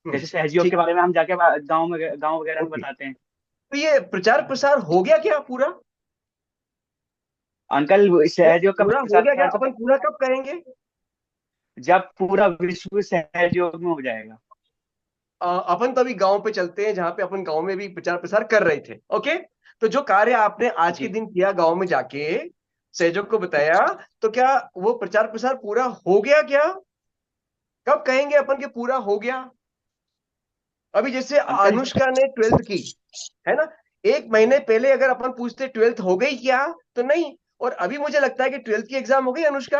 जैसे सहजयोग के ठीक। बारे में हम जाके गांव वगैरह में ओके, बताते हैं। तो ये प्रचार प्रसार हो गया क्या पूरा? अंकल ये सहजयोग का पूरा हो प्रचार गया क्या? प्रसार तो अपन पूरा कब करेंगे? जब पूरा विश्व सहजयोग में हो जाएगा। अपन तो अभी गांव पे चलते हैं, जहां पे अपन गांव में भी प्रचार प्रसार कर रहे थे। ओके, तो जो कार्य आपने आज के जी दिन किया गांव में जाके, सहयोग को बताया, तो क्या वो प्रचार प्रसार पूरा हो गया क्या? कब कहेंगे अपन के पूरा हो गया? अभी जैसे अंकल। अनुष्का ने 12th की, है ना? एक महीने पहले अगर अपन पूछते 12th हो गई क्या, तो नहीं। और अभी मुझे लगता है कि 12th की एग्जाम हो गई अनुष्का,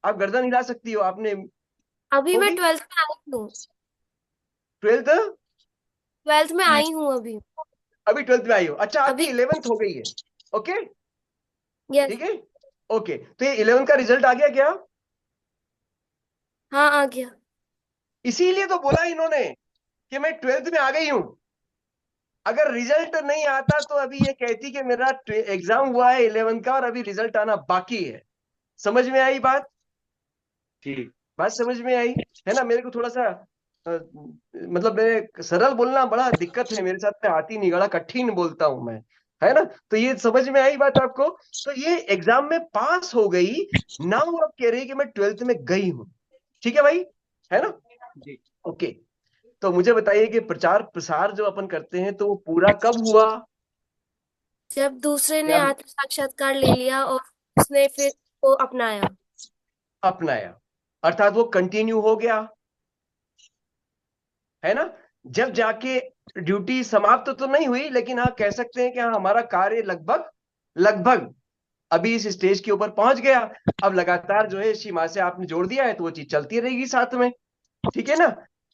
आप गर्दन हिला सकती हो, आपने अभी मैं होगी 12th में आई हूँ। 12th? 12th में आई हूँ अभी। अभी 12th में आई हो, अच्छा आपकी अभी 11th हो गई है। Okay, yes. ठीक है। ओके, तो ये 11th का रिजल्ट आ गया क्या? हाँ आ गया। इसीलिए तो बोला इन्होंने कि मैं 12th में आ गई हूं। अगर रिजल्ट नहीं आता तो अभी ये कहती कि मेरा एग्जाम हुआ है 11th का और अभी रिजल्ट आना बाकी है। समझ में आई बात? जी बात समझ में आई, है ना? मेरे को थोड़ा सा मतलब मेरे सरल बोलना बड़ा दिक्कत है मेरे साथ में, आती नहीं, बड़ा कठिन बोलता हूं मैं, है ना? तो ये समझ में आई बात आपको? तो ये एग्जाम में पास हो गई, नाउ आप कह रही है कि मैं 12th में गई हूं। ठीक है भाई, है ना? जी ओके, तो मुझे बताइए कि प्रचार प्रसार जो अपन करते हैं तो वो पूरा कब हुआ? जब दूसरे ने क्या आत्म साक्षात्कार ले लिया और उसने फिर वो अपनाया। अपनाया, अर्थात वो कंटिन्यू हो गया, है ना? जब जाके ड्यूटी समाप्त तो नहीं हुई, लेकिन हाँ कह सकते हैं कि हाँ हमारा कार्य लगभग लगभग अभी इस स्टेज के ऊपर पहुंच गया। अब लगातार जो है सीमा से आपने जोड़ दिया है तो वो चीज चलती रहेगी साथ में। ठीक है ना?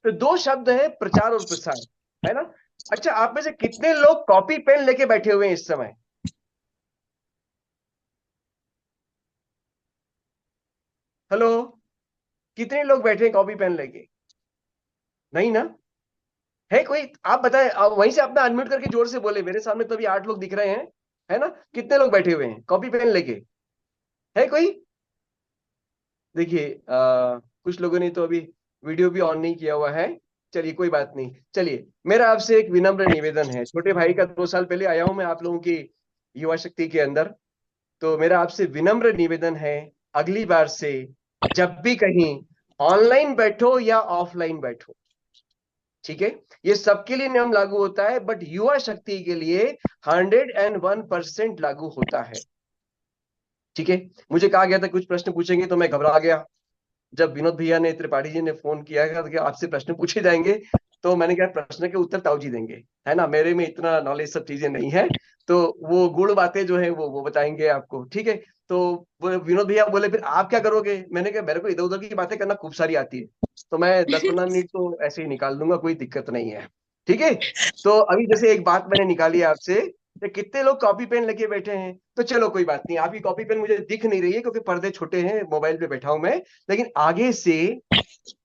तो दो शब्द है प्रचार और प्रसार, है ना? अच्छा, आप में से कितने लोग कॉपी पेन लेके बैठे हुए हैं इस समय? हेलो, कितने लोग बैठे हैं कॉपी पेन लेके? नहीं ना? है कोई? आप बताएं, आप वहीं से अपना अनम्यूट करके जोर से बोले, मेरे सामने तो अभी 8 लोग दिख रहे हैं, है ना? कितने लोग बैठे हुए हैं कॉपी पेन लेके? है कोई? देखिए कुछ लोगों ने तो अभी वीडियो भी ऑन नहीं किया हुआ है। चलिए कोई बात नहीं। चलिए मेरा आपसे एक विनम्र निवेदन है, छोटे भाई का 2 साल पहले आया हूं मैं आप लोगों की युवा शक्ति के अंदर। तो मेरा आपसे विनम्र निवेदन है, अगली बार से जब भी कहीं ऑनलाइन बैठो या ऑफलाइन बैठो, ठीक है, ये सबके लिए नियम लागू होता है, बट युवा शक्ति के लिए 101% लागू होता है। ठीक है, मुझे कहा गया था कुछ प्रश्न पूछेंगे तो मैं घबरा गया। जब विनोद भैया ने, त्रिपाठी जी ने फोन किया कि आपसे प्रश्न पूछे जाएंगे, तो मैंने कहा प्रश्न के उत्तर ताऊ जी देंगे, है ना, मेरे में इतना नॉलेज सब चीजें नहीं है। तो वो गुड़ बातें जो है वो बताएंगे आपको, ठीक है। तो वो विनोद भैया बोले फिर आप क्या करोगे, मैंने कहा मेरे को इधर उधर की बातें करना खूब सारी आती है, तो मैं 10-15 मिनट तो ऐसे ही निकाल दूंगा, कोई दिक्कत नहीं है। ठीक है, तो अभी जैसे एक बात मैंने निकाली आपसे कि कितने लोग कॉपी पेन लेके बैठे हैं, तो चलो कोई बात नहीं, आपकी कॉपी पेन मुझे दिख नहीं रही है क्योंकि पर्दे छोटे हैं, मोबाइल पे बैठा हूं मैं, लेकिन आगे से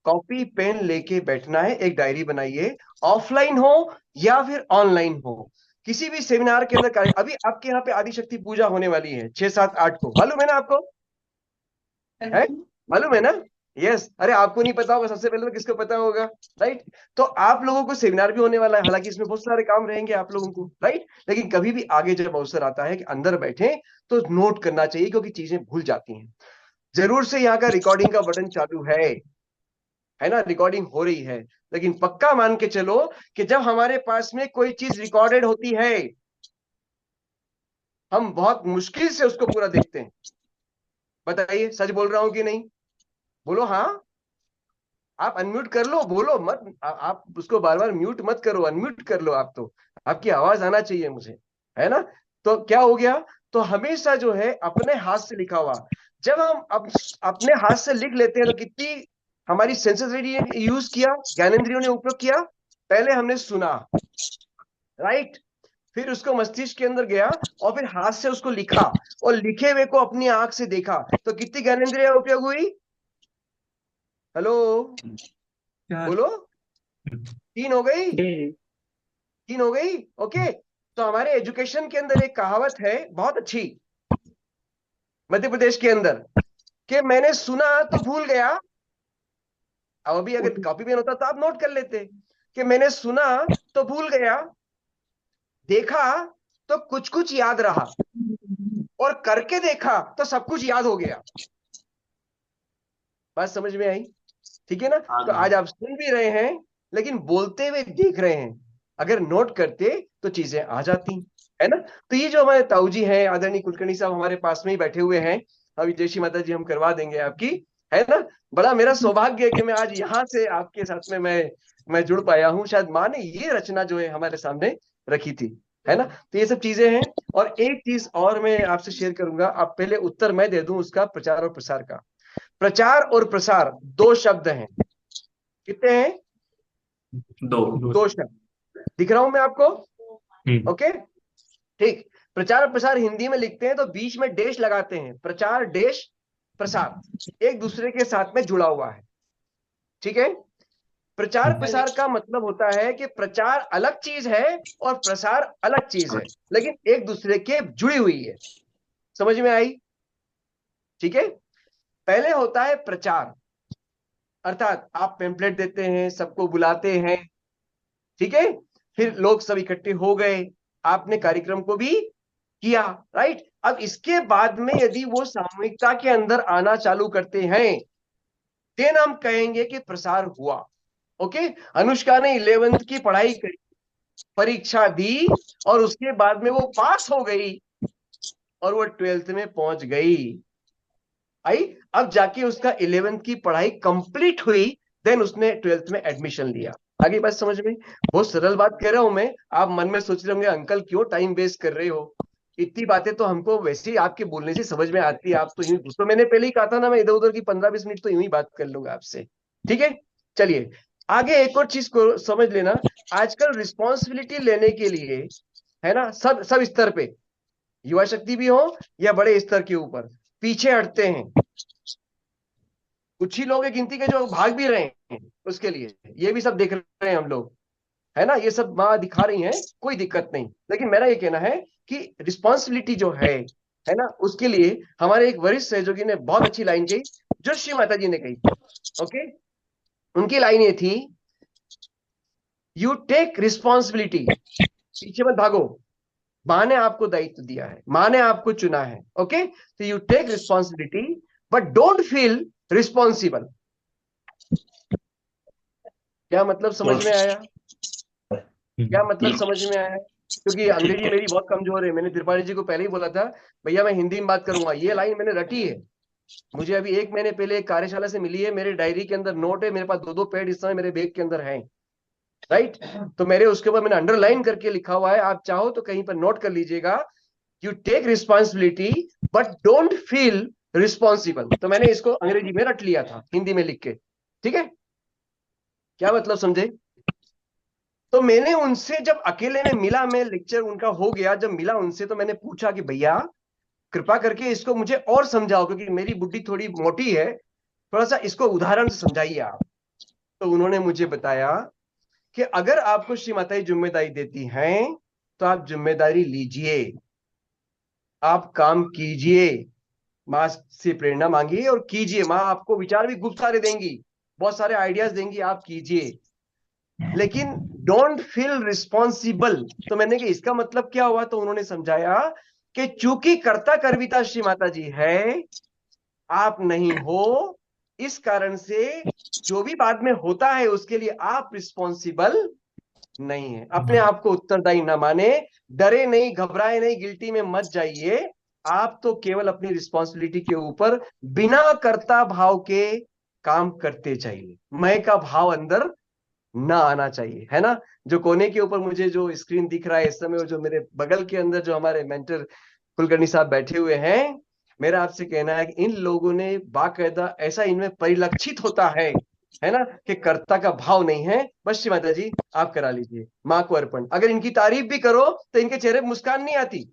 कॉपी पेन लेके बैठना है, एक डायरी बनाइए, ऑफलाइन हो या फिर ऑनलाइन हो, किसी भी सेमिनार के अंदर अभी आपके यहाँ पे आदिशक्ति पूजा होने वाली है 6, 7, 8 को, मालूम है ना आपको, है, मालूम है ना? यस, अरे आपको नहीं पता होगा, सबसे पहले तो किसको पता होगा, राइट? तो आप लोगों को सेमिनार भी होने वाला है, हालांकि इसमें बहुत सारे काम रहेंगे आप लोगों को, राइट, लेकिन कभी भी आगे जब अवसर आता है कि अंदर बैठे तो नोट करना चाहिए, क्योंकि चीजें भूल जाती हैं। जरूर से यहाँ का रिकॉर्डिंग का बटन चालू है ना, रिकॉर्डिंग हो रही है, लेकिन पक्का मान के चलो कि जब हमारे पास में कोई चीज रिकॉर्डेड होती है, हम बहुत मुश्किल से उसको पूरा देखते हैं। बताइए सच बोल रहा हूं कि नहीं? बोलो हाँ। आप अनम्यूट कर लो, बोलो मत, आप उसको बार बार म्यूट मत करो, अनम्यूट कर लो आप, तो आपकी आवाज आना चाहिए मुझे, है ना? तो क्या हो गया, तो हमेशा जो है अपने हाथ से लिखा हुआ, जब हम अपने हाथ से लिख लेते हैं तो कितनी हमारी सेंसेटिविटी ने यूज किया, ज्ञानेंद्रियों ने उपयोग किया। पहले हमने सुना, राइट, फिर उसको मस्तिष्क के अंदर गया और फिर हाथ से उसको लिखा, और लिखे हुए को अपनी आंख से देखा, तो कितनी ज्ञानेंद्रियां उपयोग हुई? हेलो, यार। बोलो, 3 हो गई? जी 3 हो गई, ओके। तो हमारे एजुकेशन के अंदर एक कहावत है बहुत अच्छी, मध्य प्रदेश के अंदर, कि मैंने सुना तो भूल गया। अब अभी अगर कॉपी पेन होता तो आप नोट कर लेते कि मैंने सुना तो भूल गया, देखा तो कुछ कुछ याद रहा, और करके देखा तो सब कुछ याद हो गया। बात समझ में आई? ठीक है ना? हाँ तो जी। आज आप सुन भी रहे हैं लेकिन बोलते हुए देख रहे हैं, अगर नोट करते तो चीजें आ जाती, है ना? तो ये जो हमारे ताऊ जी हैं, आदरणीय कुलकर्णी साहब हमारे पास में ही बैठे हुए हैं, अभी जय श्री माता जी हम करवा देंगे आपकी, है ना? बड़ा मेरा सौभाग्य है कि मैं आज यहाँ से आपके साथ में मैं जुड़ पाया हूँ, शायद माँ ने ये रचना जो है हमारे सामने रखी थी, है ना? तो ये सब चीजें हैं। और एक चीज और मैं आपसे शेयर करूंगा, आप पहले उत्तर मैं दे दूं उसका, प्रचार और प्रसार का। प्रचार और प्रसार 2 शब्द हैं, कितने हैं? दो। 2 शब्द दिख रहा हूं मैं आपको, हम्म। ओके, ठीक। प्रचार और प्रसार हिंदी में लिखते हैं तो बीच में डेश लगाते हैं, प्रचार डेश प्रसार, एक दूसरे के साथ में जुड़ा हुआ है, ठीक है। प्रचार प्रसार का मतलब होता है कि प्रचार अलग चीज है और प्रसार अलग चीज है, लेकिन एक दूसरे के जुड़ी हुई है। समझ में आई? ठीक है, पहले होता है प्रचार, अर्थात आप पेम्पलेट देते हैं, सबको बुलाते हैं, ठीक है, फिर लोग सब इकट्ठे हो गए, आपने कार्यक्रम को भी किया, राइट। अब इसके बाद में यदि वो सामूहिकता के अंदर आना चालू करते हैं, देन हम कहेंगे कि प्रसार हुआ। ओके, अनुष्का ने 11th की पढ़ाई करी, परीक्षा दी, और उसके बाद में वो पास हो गई और वो 12th में पहुंच गई, आई। अब जाके उसका 11th की पढ़ाई कंप्लीट हुई, देन उसने 12th में एडमिशन लिया। आगे बात समझ में? बहुत सरल बात कह रहा हूं मैं, आप मन में सोच रहे होंगे अंकल क्यों टाइम वेस्ट कर रहे हो, इतनी बातें तो हमको वैसे ही आपके बोलने से समझ में आती है, आप तो यूं, तो मैंने पहले ही कहा था ना, मैं इधर उधर की 15-20 मिनट तो यूं ही बात कर लूंगा आपसे, ठीक है। चलिए आगे एक और चीज को समझ लेना, आजकल रिस्पॉन्सिबिलिटी लेने के लिए, है ना, सब सब स्तर पे, युवा शक्ति भी हो या बड़े स्तर के ऊपर, पीछे हटते हैं। कुछ ही लोग हैं गिनती के जो भाग भी रहे हैं उसके लिए, ये भी सब देख रहे हैं हम लोग, है ना, ये सब माँ दिखा रही हैं, कोई दिक्कत नहीं, लेकिन मेरा ये कहना है कि रिस्पॉन्सिबिलिटी जो है ना, उसके लिए हमारे एक वरिष्ठ सहयोगी ने बहुत अच्छी लाइन कही, जो श्री माता जी ने कही, ओके। उनकी लाइन ये थी यू टेक रिस्पॉन्सिबिलिटी, पीछे मत भागो, माँ ने आपको दायित्व दिया है, माँ ने आपको चुना है, ओके, तो you take responsibility but don't feel responsible. क्या मतलब समझ में आया? क्या मतलब समझ में आया? क्योंकि अंग्रेजी मेरी बहुत कमजोर है, मैंने त्रिपाठी जी को पहले ही बोला था भैया मैं हिंदी में बात करूंगा, ये लाइन मैंने रटी है, मुझे अभी 1 महीने पहले एक कार्यशाला से मिली है, मेरे डायरी के अंदर नोट है, मेरे पास 2-2 पेड इस समय मेरे बैग के अंदर है, राइट। तो मेरे उसके ऊपर मैंने अंडरलाइन करके लिखा हुआ है, आप चाहो तो कहीं पर नोट कर लीजिएगा, you take responsibility but don't feel responsible. तो मैंने इसको अंग्रेजी में रट लिया था हिंदी में लिख के, ठीक है? क्या मतलब समझे? तो मैंने उनसे जब अकेले में मिला, मैं लेक्चर उनका हो गया, जब मिला उनसे तो मैंने पूछा कि भैया कृपा करके इसको मुझे और समझाओ, क्योंकि मेरी बुद्धि थोड़ी मोटी है, थोड़ा सा इसको उदाहरण से समझाइए आप। तो उन्होंने मुझे बताया कि अगर आपको श्री माता जी जिम्मेदारी देती हैं तो आप जिम्मेदारी लीजिए, आप काम कीजिए, माँ से प्रेरणा मांगिए और कीजिए, माँ आपको विचार भी खूब सारे देंगी, बहुत सारे आइडियाज देंगी, आप कीजिए, लेकिन डोंट फील रिस्पॉन्सिबल। तो मैंने कि इसका मतलब क्या हुआ? तो उन्होंने समझाया कि चूंकि कर्ता कर्विता श्री माता जी है, आप नहीं हो, इस कारण से जो भी बाद में होता है उसके लिए आप रिस्पॉन्सिबल नहीं है। अपने आप को उत्तरदायी ना माने, डरे नहीं, घबराए नहीं, गिल्टी में मत जाइए, आप तो केवल अपनी रिस्पॉन्सिबिलिटी के ऊपर बिना कर्ता भाव के काम करते जाइए, मैं का भाव अंदर ना आना चाहिए, है ना? जो कोने के ऊपर मुझे जो स्क्रीन दिख रहा है इस समय, और जो मेरे बगल के अंदर जो हमारे मेंटर कुलकर्णी साहब बैठे हुए हैं, मेरा आपसे कहना है कि इन लोगों ने बाकायदा ऐसा इनमें परिलक्षित होता है ना, कि कर्ता का भाव नहीं है। बस श्री माता जी आप करा लीजिए, माँ को अर्पण। अगर इनकी तारीफ भी करो तो इनके चेहरे पर मुस्कान नहीं आती,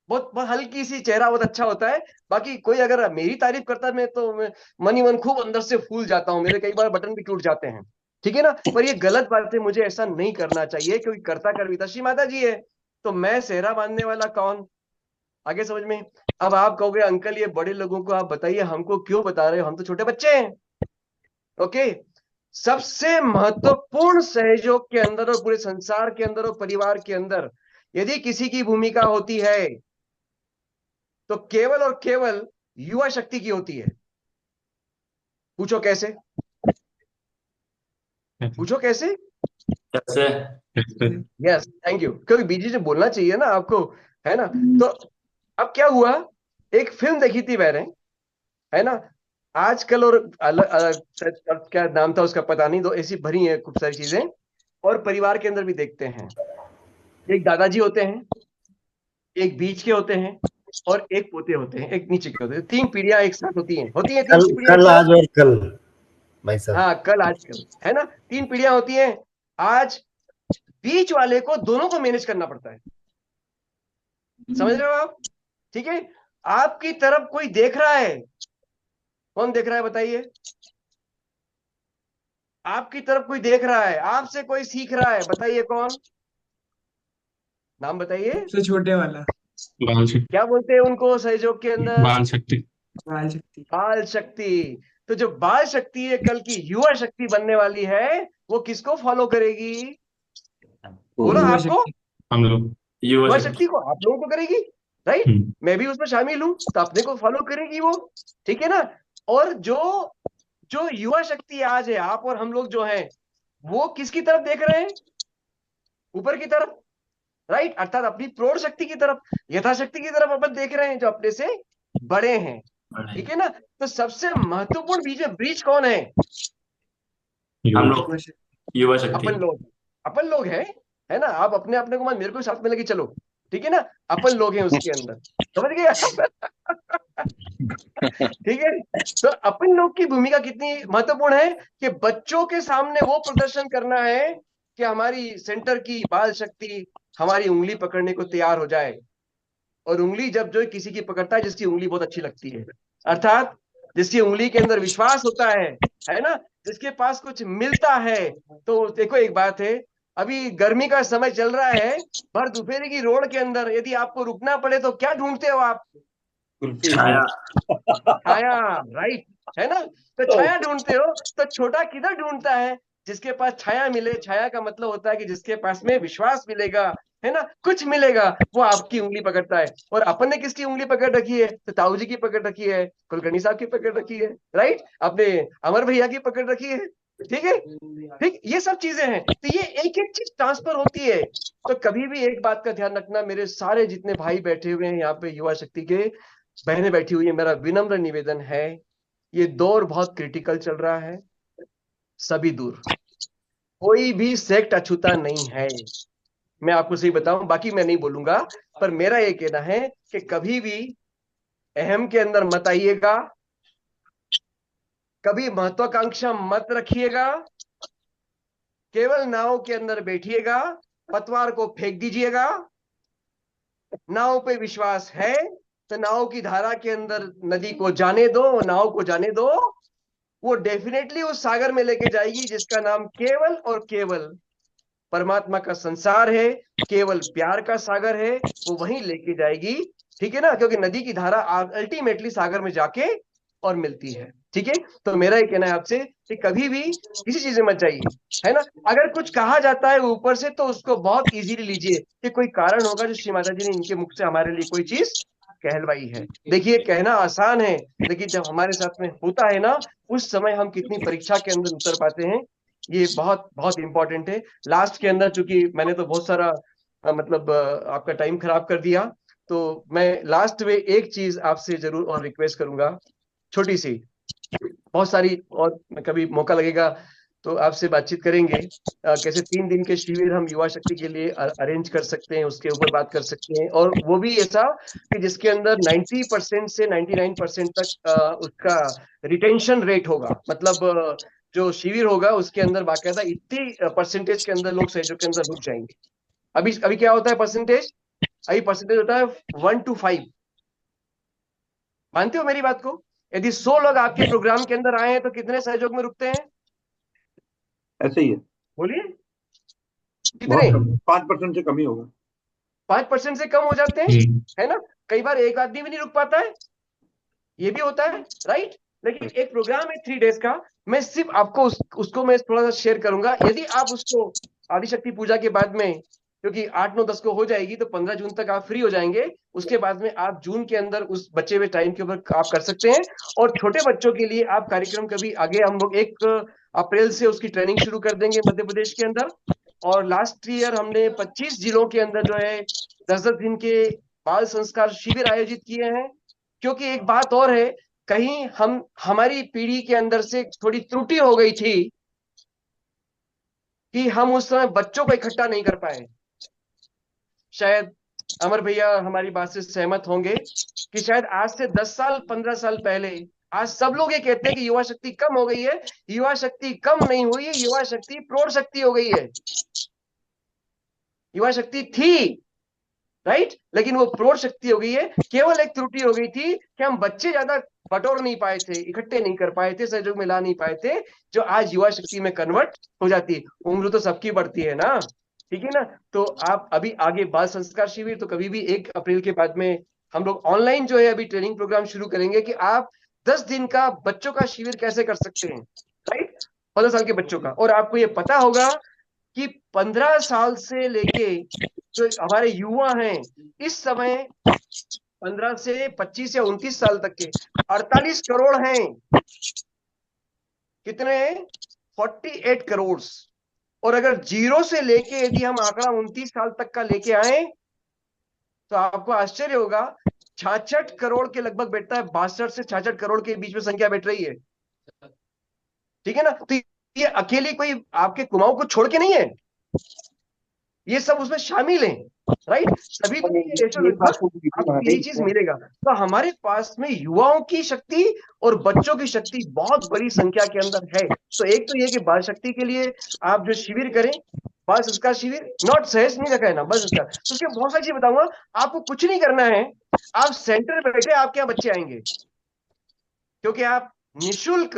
बहुत बहुत हल्की सी चेहरा बहुत अच्छा होता है। बाकी कोई अगर मेरी तारीफ करता है, मैं तो मन ही मन खूब अंदर से फूल जाता हूँ, मेरे कई बार बटन भी टूट जाते हैं, ठीक है ना? पर ये गलत बात है, मुझे ऐसा नहीं करना चाहिए, क्योंकि कर्ता कर्विता श्री माता जी है, तो मैं सेहरा बांधने वाला कौन? आगे समझ में? अब आप कहोगे अंकल ये बड़े लोगों को आप बताइए, हमको क्यों बता रहे हो, हम तो छोटे बच्चे हैं, ओके। सबसे महत्वपूर्ण सहयोग के अंदर और पूरे संसार के अंदर और परिवार के अंदर यदि किसी की भूमिका होती है तो केवल और केवल युवा शक्ति की होती है। पूछो कैसे? पूछो कैसे? कैसे? यस, थैंक यू, क्योंकि बीजी से बोलना चाहिए ना आपको, है ना? तो अब क्या हुआ, एक फिल्म देखी थी मैंने, है ना, आजकल, और क्या नाम था उसका पता नहीं, दो ऐसी भरी है खूब सारी चीजें, और परिवार के अंदर भी देखते हैं, एक दादाजी होते हैं, एक बीच के होते हैं, और एक पोते होते हैं, एक नीचे के होते हैं, 3 पीढ़ियां एक साथ होती हैं 3 पीढ़ियां एक कल साथ। आज और कल भाई साहब। हाँ, कल आज कल, है ना, 3 पीढ़ियां होती हैं। आज बीच वाले को दोनों को मैनेज करना पड़ता है, समझ रहे हो आप? ठीक है, आपकी तरफ कोई देख रहा है, कौन देख रहा है बताइए? आपकी तरफ कोई देख रहा है, आपसे कोई सीख रहा है, बताइए कौन? नाम बताइए। सबसे छोटे वाला। बाल शक्ति। क्या बोलते हैं उनको सहयोग के अंदर? बाल शक्ति। बाल शक्ति। बाल शक्ति। तो जो बाल शक्ति है कल की युवा शक्ति बनने वाली है, वो किसको फॉलो करेगी? बोलो युवा आपको। शक्ति। हम लोग। युवा युवा शक्ति। शक्ति को आप लोगों को करेगी, राइट? हम्म। मैं भी उसमें शामिल हूं, तो अपने को फॉलो करेगी वो, ठीक है ना? और जो जो युवा शक्ति आज है, आप और हम लोग जो हैं, वो किसकी तरफ देख रहे हैं? ऊपर की तरफ, राइट, अर्थात अपनी प्रौढ़ शक्ति की तरफ, यथाशक्ति की तरफ अपन देख रहे हैं, जो अपने से बड़े हैं, ठीक है ना? तो सबसे महत्वपूर्ण बीच में ब्रिज कौन है? हम युवा। लोग युवा शक्ति। युवा शक्ति। अपन लोग हैं, है ना? आप अपने अपने को मेरे को साथ में लेके चलो, ठीक है ना? अपन लोग हैं उसके अंदर, समझ गए आप? ठीक है, तो अपन लोग की भूमिका कितनी महत्वपूर्ण है कि बच्चों के सामने वो प्रदर्शन करना है कि हमारी सेंटर की बाल शक्ति हमारी उंगली पकड़ने को तैयार हो जाए, और उंगली जब जो किसी की पकड़ता है जिसकी उंगली बहुत अच्छी लगती है, अर्थात जिसकी उंगली के अंदर विश्वास होता है ना, जिसके पास कुछ मिलता है। तो देखो एक बात है, अभी गर्मी का समय चल रहा है, भर दोपहर की रोड के अंदर यदि आपको रुकना पड़े तो क्या ढूंढते हो आप? छाया। छाया, राइट, है ना? तो छाया ढूंढते हो, तो छोटा किधर ढूंढता है? जिसके पास छाया मिले, छाया का मतलब होता है कि जिसके पास में विश्वास मिलेगा, है ना, कुछ मिलेगा, वो आपकी उंगली पकड़ता है। और अपन ने किसकी उंगली पकड़ रखी है? तो ताऊ जी की पकड़ रखी है, कुलकर्णी साहब की पकड़ रखी है, राइट, अपने अमर भैया की पकड़ रखी है। ठीक है, ठीक, ये सब चीजें हैं। तो ये एक एक चीज ट्रांसफर होती है। तो कभी भी एक बात का ध्यान रखना, मेरे सारे जितने भाई बैठे हुए हैं यहाँ पे युवा शक्ति के, बहनें बैठी हुई है, मेरा विनम्र निवेदन है, ये दौर बहुत क्रिटिकल चल रहा है, सभी दूर, कोई भी सेक्ट अछूता नहीं है। मैं आपको सही बताऊं, बाकी मैं नहीं बोलूंगा, पर मेरा ये कहना है कि कभी भी अहम के अंदर मत आइएगा, कभी महत्वाकांक्षा मत रखिएगा, केवल नाव के अंदर बैठिएगा, पतवार को फेंक दीजिएगा। नाव पे विश्वास है तो नाव की धारा के अंदर नदी को जाने दो, नाव को जाने दो, वो डेफिनेटली उस सागर में लेके जाएगी जिसका नाम केवल और केवल परमात्मा का संसार है, केवल प्यार का सागर है, वो वहीं लेके जाएगी। ठीक है ना, क्योंकि नदी की धारा अल्टीमेटली सागर में जाके और मिलती है। ठीक है, तो मेरा ये कहना है आपसे कि कभी भी किसी चीज में मत जाइए, है ना। अगर कुछ कहा जाता है ऊपर से तो उसको बहुत इजीली लीजिए कि कोई कारण होगा जो श्री माता जी ने इनके मुख से हमारे लिए कोई चीज कहलवाई है। देखिए, कहना आसान है, लेकिन जब हमारे साथ में होता है ना, उस समय हम कितनी परीक्षा के अंदर उतर पाते हैं, ये बहुत बहुत इंपॉर्टेंट है। लास्ट के अंदर, चूंकि मैंने तो बहुत सारा आपका टाइम खराब कर दिया, तो मैं लास्ट में एक चीज आपसे जरूर और रिक्वेस्ट करूंगा, छोटी सी, बहुत सारी और कभी मौका लगेगा तो आपसे बातचीत करेंगे। कैसे 3 दिन के शिविर हम युवा शक्ति के लिए अरेंज कर सकते हैं, उसके ऊपर बात कर सकते हैं, और वो भी ऐसा कि जिसके अंदर 90% से 99% तक उसका रिटेंशन रेट होगा। मतलब जो शिविर होगा उसके अंदर बाकायदा इतनी परसेंटेज के अंदर लोग सहयोग के अंदर रुक जाएंगे। अभी अभी क्या होता है परसेंटेज? अभी परसेंटेज होता है 1 to 5। मानते हो मेरी बात को? यदि 100 लोग आपके प्रोग्राम के अंदर आए हैं तो कितने सहयोग में रुकते हैं? ऐसे ही है, बोलिए, बहुत कितने? कम, 5% से कम ही होगा। 5% से कम हो जाते हैं, है ना। कई बार एक आदमी भी नहीं रुक पाता है, ये भी होता है, राइट। लेकिन एक प्रोग्राम है 3 डेज का, मैं सिर्फ आपको उसको मैं थोड़ा सा शेयर करूंगा। यदि आप उसको आदिशक्ति पूजा के बाद में, क्योंकि 8, 9, 10 को हो जाएगी, तो 15 जून तक आप फ्री हो जाएंगे। उसके बाद में आप जून के अंदर उस बचे हुए टाइम के ऊपर आप कर सकते हैं। और छोटे बच्चों के लिए आप कार्यक्रम कभी आगे, हम लोग 1 अप्रैल से उसकी ट्रेनिंग शुरू कर देंगे मध्य प्रदेश के अंदर। और लास्ट ईयर हमने 25 जिलों के अंदर जो है 10-10 दिन के बाल संस्कार शिविर आयोजित किए हैं। क्योंकि एक बात और है, कहीं हमारी पीढ़ी के अंदर से थोड़ी त्रुटि हो गई थी कि हम उस समय बच्चों को इकट्ठा नहीं कर पाए। शायद अमर भैया हमारी बात से सहमत होंगे कि शायद आज से 10 साल 15 साल पहले, आज सब लोग ये कहते हैं कि युवा शक्ति कम हो गई है। युवा शक्ति कम नहीं हुई है, युवा शक्ति प्रौढ़ शक्ति हो गई है। युवा शक्ति थी, राइट, लेकिन वो प्रौढ़ शक्ति हो गई है। केवल एक त्रुटि हो गई थी कि हम बच्चे ज्यादा बटोर नहीं पाए थे, इकट्ठे नहीं कर पाए थे, सहयोग में ला नहीं पाए थे, जो आज युवा शक्ति में कन्वर्ट हो जाती है। उम्र तो सबकी बढ़ती है ना, ठीक है ना। तो आप अभी आगे बाल संस्कार शिविर, तो कभी भी 1 अप्रैल के बाद में हम लोग ऑनलाइन जो है अभी ट्रेनिंग प्रोग्राम शुरू करेंगे कि आप 10 दिन का बच्चों का शिविर कैसे कर सकते हैं, राइट, 15 साल के बच्चों का। और आपको ये पता होगा कि 15 साल से लेके जो हमारे युवा हैं इस समय 15 से 25 या 29 साल तक के 48 करोड़ हैं। कितने? 48 करोड़। और अगर 0 से लेके यदि हम आंकड़ा 29 साल तक का लेके आए तो आपको आश्चर्य होगा, 66 करोड़ के लगभग बैठता है, 62 से 66 करोड़ के बीच में संख्या बैठ रही है। ठीक है ना। तो ये अकेली कोई आपके कुमाऊं को छोड़ के नहीं है, ये सब उसमें शामिल हैं, राइट। सभी को ये रेशो लगभग आपको यही चीज मिलेगा। तो हमारे पास में युवाओं की शक्ति और बच्चों की शक्ति बहुत बड़ी संख्या के अंदर है। तो एक तो ये कि बाल शक्ति के लिए आप जो शिविर करें, बाल संस्कार शिविर, नॉट सहज नहीं रखा है ना, बाल संस्कार, तो उसके बहुत सारी चीज बताऊंगा। आपको कुछ नहीं करना है, आप सेंटर पे बैठे, आपके यहाँ बच्चे आएंगे, क्योंकि आप निशुल्क,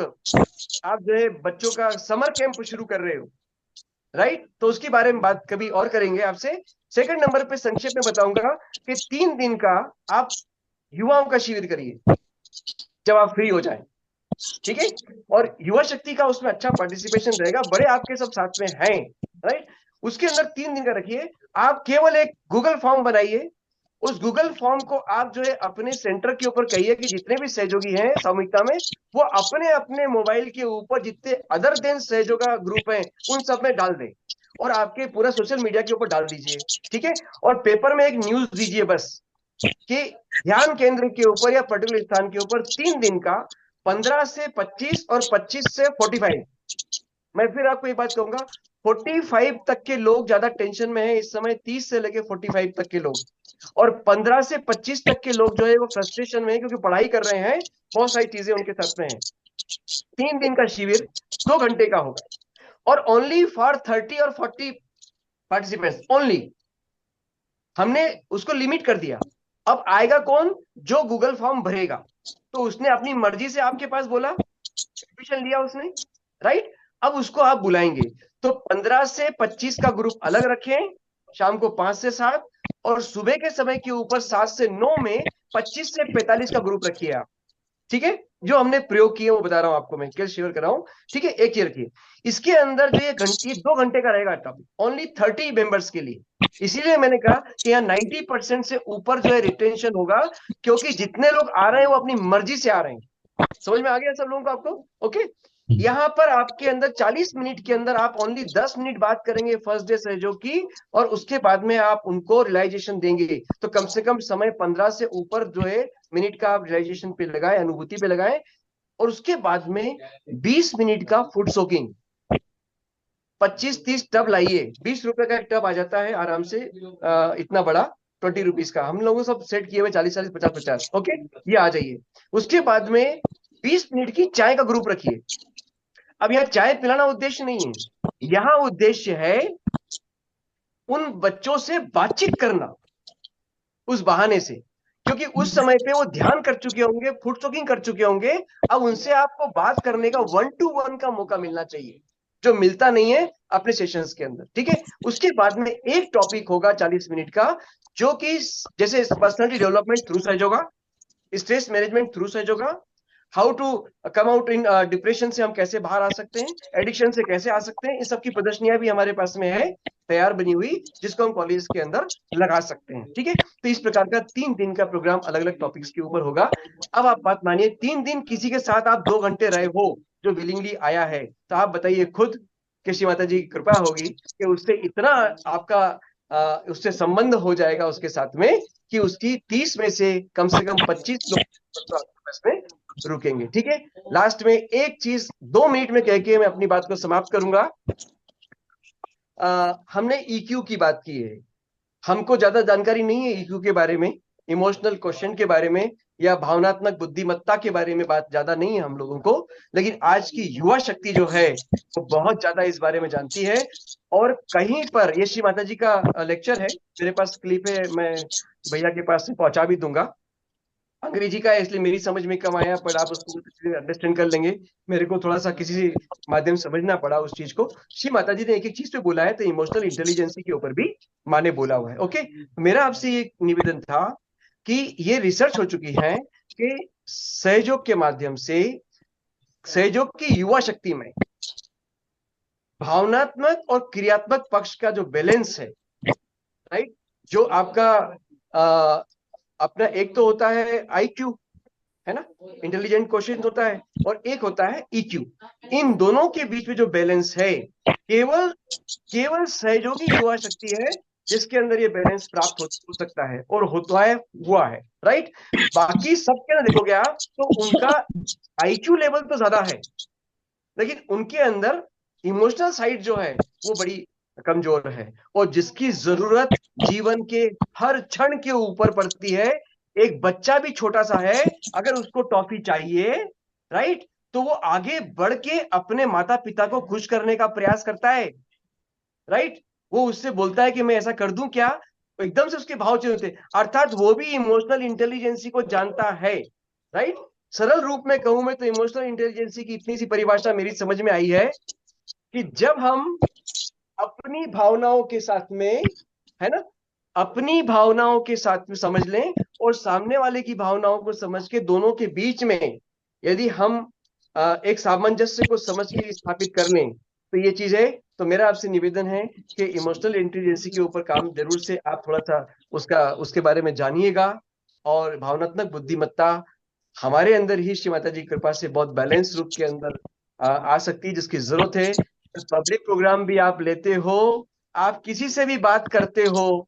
आप जो है बच्चों का समर कैंप शुरू कर रहे हो, राइट। तो उसके बारे में बात कभी और करेंगे आपसे। सेकंड नंबर पे संक्षेप में बताऊंगा कि 3 दिन का आप युवाओं का शिविर करिए जब आप फ्री हो जाए, ठीक है। और युवा शक्ति का उसमें अच्छा पार्टिसिपेशन रहेगा, बड़े आपके सब साथ में हैं, राइट। उसके अंदर 3 दिन का रखिए। आप केवल एक गूगल फॉर्म बनाइए, उस गूगल फॉर्म को आप जो है अपने सेंटर के ऊपर कहिए कि जितने भी सहयोगी हैं सामूहिकता में, वो अपने अपने मोबाइल के ऊपर जितने अदर देन सहयोगा ग्रुप हैं उन सब में डाल दें, और आपके पूरा सोशल मीडिया के ऊपर डाल दीजिए, ठीक है। और पेपर में एक न्यूज दीजिए बस, कि ध्यान केंद्र के ऊपर या पर्टिकुलर स्थान के ऊपर 3 दिन का 15 से 25 और 25 से 45। मैं फिर आपको एक बात कहूंगा, 45 तक के लोग ज्यादा टेंशन में है इस समय, 30 से लेके 45 तक के लोग, और 15 से 25 तक के लोग जो है वो फ्रस्ट्रेशन में है, क्योंकि पढ़ाई कर रहे हैं, बहुत सारी चीजें उनके साथ में है। 3 दिन का शिविर 2 घंटे का होगा, और ओनली फॉर 30 और 40 पार्टिसिपेंट्स ओनली, हमने उसको लिमिट कर दिया। अब आएगा कौन? जो गूगल फॉर्म भरेगा, तो उसने अपनी मर्जी से आपके पास बोला, एडमिशन लिया उसने, राइट। अब उसको आप बुलाएंगे, तो 15 से 25 का ग्रुप अलग रखें, शाम को 5 से 7, और सुबह के समय के ऊपर 7 से 9 में 25 से 45 का ग्रुप रखिए आप, ठीक है। जो हमने प्रयोग किए वो बता रहा हूं आपको, मैं कल शेयर कर रहा हूं, ठीक है। एक ही रखिए। इसके अंदर जो ये घंटे 2 घंटे का रहेगा टॉपिक, ओनली 30 मेंबर्स के लिए। इसीलिए मैंने कहा कि यहाँ 90% से ऊपर जो है रिटेंशन होगा, क्योंकि जितने लोग आ रहे हैं वो अपनी मर्जी से आ रहे हैं। समझ में आ गया सब लोगों को आपको? ओके। यहाँ पर आपके अंदर 40 मिनट के अंदर आप ओनली 10 मिनट बात करेंगे फर्स्ट डे सहयोग की, और उसके बाद में आप उनको रियलाइजेशन देंगे। तो कम से कम समय 15 से ऊपर जो है मिनट का आप रियलाइजेशन पे लगाएं, अनुभूति पे लगाएं। और उसके बाद में 20 मिनट का फूड सोकिंग, 25-30 टब लाइए, 20 रुपए का एक टब आ जाता है आराम से, इतना बड़ा, 20 रुपीज का। हम लोगों सब सेट किए हुए 40-40, 50-50, ओके। ये आ जाइए। उसके बाद में 20 मिनट की चाय का ग्रुप रखिए। अब यहाँ चाय पिलाना उद्देश्य नहीं है, यहाँ उद्देश्य है उन बच्चों से बातचीत करना, उस बहाने से, क्योंकि उस समय पे वो ध्यान कर चुके होंगे, फुट स्टॉकिंग कर चुके होंगे। अब उनसे आपको बात करने का 1-to-1 का मौका मिलना चाहिए, जो मिलता नहीं है अपने सेशंस के अंदर, ठीक है। उसके बाद में एक टॉपिक होगा 40 मिनट का, जो कि जैसे पर्सनालिटी डेवलपमेंट थ्रू सहयोगा, स्ट्रेस मैनेजमेंट थ्रू सहयोगा, how to come out in depression से हम कैसे बाहर आ सकते हैं, एडिक्शन से कैसे आ सकते हैं, इन सब की प्रदर्शनियां भी हमारे पास में है तैयार बनी हुई, जिसको हम कॉलेज के अंदर लगा सकते हैं, ठीक है। तो इस प्रकार का 3 दिन का प्रोग्राम अलग अलग टॉपिक्स के ऊपर होगा। अब आप बात मानिए, 3 दिन किसी के साथ आप 2 घंटे रहे हो, जो विलिंगली आया है, तो आप बताइए खुद कि श्री माता जी की कृपा होगी कि उससे इतना आपका उससे संबंध हो जाएगा उसके साथ में, कि उसकी 30 में से कम 25 लोग तो आपके पास में रुकेंगे, ठीक है। लास्ट में एक चीज 2 मिनट में कह के मैं अपनी बात को समाप्त करूंगा। हमने ईक्यू की बात की है, हमको ज्यादा जानकारी नहीं है ईक्यू के बारे में, इमोशनल क्वेश्चन के बारे में, या भावनात्मक बुद्धिमत्ता के बारे में बात ज्यादा नहीं है हम लोगों को, लेकिन आज की युवा शक्ति जो है वो बहुत ज्यादा इस बारे में जानती है। और कहीं पर ये श्री माता जी का लेक्चर है, मेरे पास क्लिप है, मैं भैया के पास से पहुंचा भी दूंगा। अंग्रेजी का है इसलिए मेरी समझ में कम आया, पर आप उसको अंडरस्टैंड कर लेंगे। मेरे को थोड़ा सा किसी माध्यम से समझना पड़ा उस चीज को। श्री माता जी ने एक एक चीज पे बोला है, तो इमोशनल इंटेलिजेंसी के ऊपर भी माँ ने बोला हुआ है, ओके। मेरा आपसे ये निवेदन था कि ये रिसर्च हो चुकी है कि सहयोग के माध्यम से, सहयोग की युवा शक्ति में भावनात्मक और क्रियात्मक पक्ष का जो बैलेंस है, राइट, जो आपका अपना एक तो होता है आईक्यू, है ना, इंटेलिजेंट क्वेश्चन होता है, और एक होता है ईक्यू। इन दोनों के बीच में जो बैलेंस है, केवल सहयोगी युवा शक्ति है जिसके अंदर ये बैलेंस प्राप्त हो सकता है, और होता है, हुआ है, राइट। बाकी सबके अंदर देखोगे आप तो उनका आईक्यू लेवल तो ज्यादा है, लेकिन उनके अंदर इमोशनल साइड जो है वो बड़ी कमजोर है, और जिसकी जरूरत जीवन के हर क्षण के ऊपर पड़ती है। एक बच्चा भी छोटा सा है, अगर उसको टॉफी चाहिए, राइट, तो वो आगे बढ़ के अपने माता पिता को खुश करने का प्रयास करता है, राइट। वो उससे बोलता है कि मैं ऐसा कर दूं क्या, तो एकदम से उसके भाव चेंज होते हैं, अर्थात वो भी इमोशनल इंटेलिजेंसी को जानता है, राइट। सरल रूप में कहूं मैं तो इमोशनल इंटेलिजेंसी की इतनी सी परिभाषा मेरी समझ में आई है कि जब हम अपनी भावनाओं के साथ में, है ना, अपनी भावनाओं के साथ में समझ लें, और सामने वाले की भावनाओं को समझ के दोनों के बीच में यदि हम एक सामंजस्य को समझ के स्थापित कर लें, तो ये चीज है। तो मेरा आपसे निवेदन है कि इमोशनल इंटेलिजेंसी के ऊपर काम जरूर से आप थोड़ा सा उसका उसके बारे में जानिएगा। और भावनात्मक बुद्धिमत्ता हमारे अंदर ही श्री माता जी की कृपा से बहुत बैलेंस रूप के अंदर आ सकती है, जिसकी जरूरत है। पब्लिक प्रोग्राम भी आप लेते हो, आप किसी से भी बात करते हो,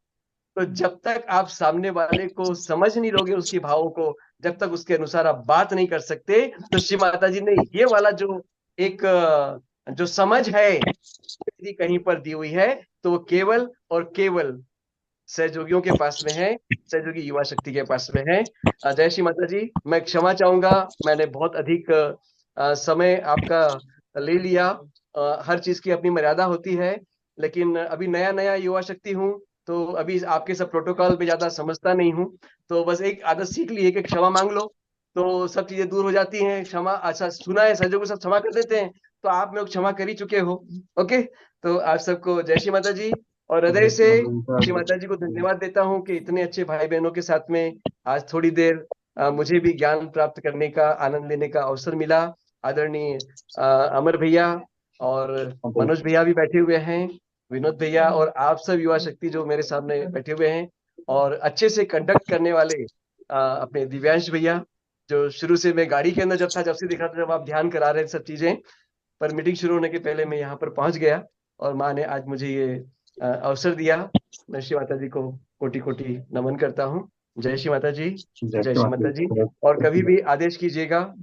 तो जब तक आप सामने वाले को समझ नहीं लोगे उसके भावों को, जब तक उसके अनुसार आप बात नहीं कर सकते, तो श्री माता जी ने ये वाला जो एक जो समझ है यदि कहीं पर दी हुई है, तो वो केवल और केवल सहयोगियों के पास में है, सहयोगी युवा शक्ति के पास में है। जय श्री माता जी। मैं क्षमा चाहूंगा, मैंने बहुत अधिक समय आपका ले लिया। हर चीज की अपनी मर्यादा होती है, लेकिन अभी नया नया युवा शक्ति हूँ, तो अभी आपके सब प्रोटोकॉल पे ज्यादा समझता नहीं हूँ। तो बस एक आदत सीख ली है कि क्षमा मांग लो तो सब चीजें दूर हो जाती हैं। क्षमा, अच्छा सुना है सहयोग को सब क्षमा कर देते हैं, तो आप में क्षमा कर ही चुके हो। ओके, तो आप सबको जय श्री माता जी। और हृदय से श्री माता जी को धन्यवाद देता हूँ कि इतने अच्छे भाई बहनों के साथ में आज थोड़ी देर मुझे भी ज्ञान प्राप्त करने का, आनंद लेने का अवसर मिला। आदरणीय अमर भैया और मनोज भैया भी बैठे हुए हैं, विनोद भैया, और आप सब युवा शक्ति जो मेरे सामने बैठे हुए हैं, और अच्छे से कंडक्ट करने वाले अपने दिव्यांश भैया, जो शुरू से मैं गाड़ी के अंदर जब था, जब से देखा था जब आप ध्यान करा रहे हैं सब चीजें, पर मीटिंग शुरू होने के पहले मैं यहाँ पर पहुंच गया और माँ ने आज मुझे ये अवसर दिया। मैं श्री माता जी को कोटि कोटि नमन करता हूँ। जय श्री माता जी, जय श्री माता जी। और कभी भी आदेश कीजिएगा,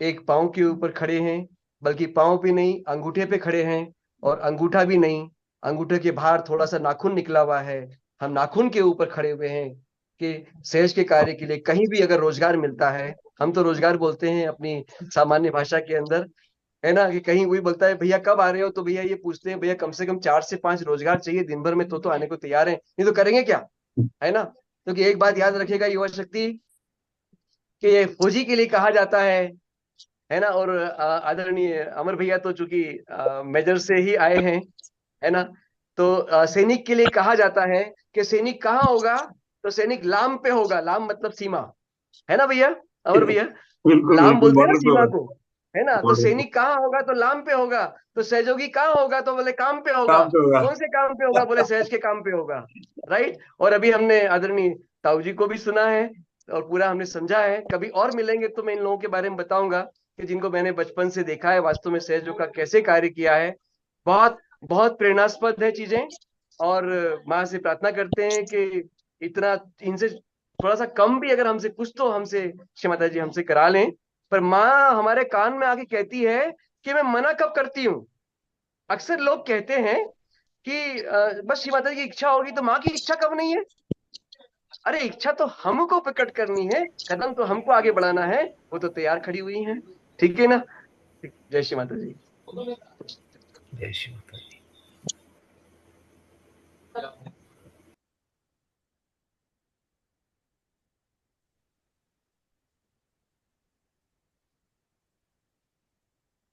एक पाँव के ऊपर खड़े हैं, बल्कि पाँव पे नहीं अंगूठे पे खड़े हैं, और अंगूठा भी नहीं, अंगूठे के बाहर थोड़ा सा नाखून निकला हुआ है, हम नाखून के ऊपर खड़े हुए हैं कि सहज के कार्य के लिए कहीं भी अगर रोजगार मिलता है, हम तो रोजगार बोलते हैं अपनी सामान्य भाषा के अंदर, है ना, कि कहीं वही बोलता है भैया कब आ रहे हो, तो भैया ये पूछते हैं भैया कम से कम 4 से 5 रोजगार चाहिए दिन भर में, तो आने को तैयार है, नहीं तो करेंगे क्या, है ना। क्योंकि एक बात याद रखेगा युवा शक्ति, कि ये फौजी के लिए कहा जाता है ना। और आदरणीय अमर भैया तो चूंकि मेजर से ही आए हैं, है ना, तो सैनिक के लिए कहा जाता है कि सैनिक कहाँ होगा, तो सैनिक लाम पे होगा, लाम मतलब सीमा, है ना भैया, अमर भैया, बिल्कुल लाम बिल्कुल, बोलते हैं ना बॉर्डर पे सीमा होगा। को, है ना। तो बॉर्डर पे, सैनिक कहाँ होगा, तो लाम पे होगा। तो सहयोगी कहाँ होगा, तो बोले काम पे होगा। काम पे होगा। कौन से काम पे होगा, बोले सहज के काम पे होगा। राइट। और अभी हमने आदरणीय ताऊ जी को भी सुना है और पूरा हमने समझा है। कभी और मिलेंगे तो मैं इन लोगों के बारे में बताऊंगा कि जिनको मैंने बचपन से देखा है वास्तव में सहजों का कैसे कार्य किया है। बहुत बहुत प्रेरणास्पद है चीजें। और माँ से प्रार्थना करते हैं कि इतना इनसे थोड़ा सा कम भी अगर हमसे कुछ तो हमसे श्री माता जी हमसे करा लें। पर माँ हमारे कान में आके कहती है कि मैं मना कब करती हूँ। अक्सर लोग कहते हैं कि बस श्री माता जी की इच्छा होगी, तो माँ की इच्छा कब नहीं है। अरे इच्छा तो हमको प्रकट करनी है, कदम तो हमको आगे बढ़ाना है, वो तो तैयार खड़ी हुई है। ठीक है ना। जय श्री माता जी। जय श्री माता जी।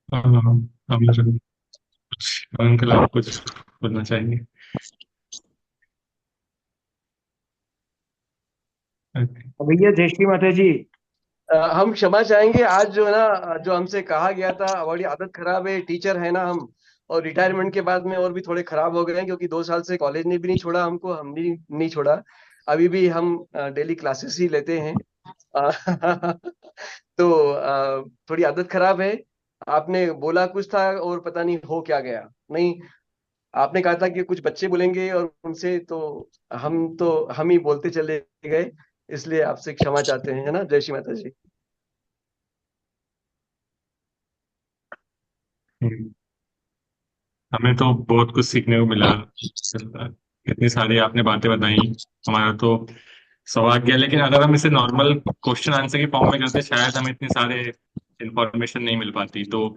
हाँ, अमर कुछ अंकल आप कुछ बोलना चाहेंगे? Okay. भैया जय श्री माता जी। हम क्षमा चाहेंगे, आज जो है ना, जो हमसे कहा गया था, हमारी आदत खराब है, टीचर है ना हम, और रिटायरमेंट के बाद में और भी थोड़े खराब हो गए हैं, क्योंकि 2 साल से कॉलेज ने भी नहीं छोड़ा हमको, हम भी नहीं छोड़ा। अभी भी हम डेली क्लासेस ही लेते हैं। तो थोड़ी आदत खराब है। आपने बोला कुछ था और पता नहीं हो क्या गया। नहीं, आपने कहा था कि कुछ बच्चे बोलेंगे और उनसे, तो हम ही बोलते चले गए, इसलिए आपसे क्षमा चाहते हैं, है ना। जय श्री माता जी। हम्म, हमें तो बहुत कुछ सीखने को मिला। इतनी सारी आपने बातें बताई, हमारा तो सौभाग्य है। लेकिन अगर हम इसे नॉर्मल क्वेश्चन आंसर के फॉर्म में करते, शायद हमें इतनी सारे इंफॉर्मेशन नहीं मिल पाती। तो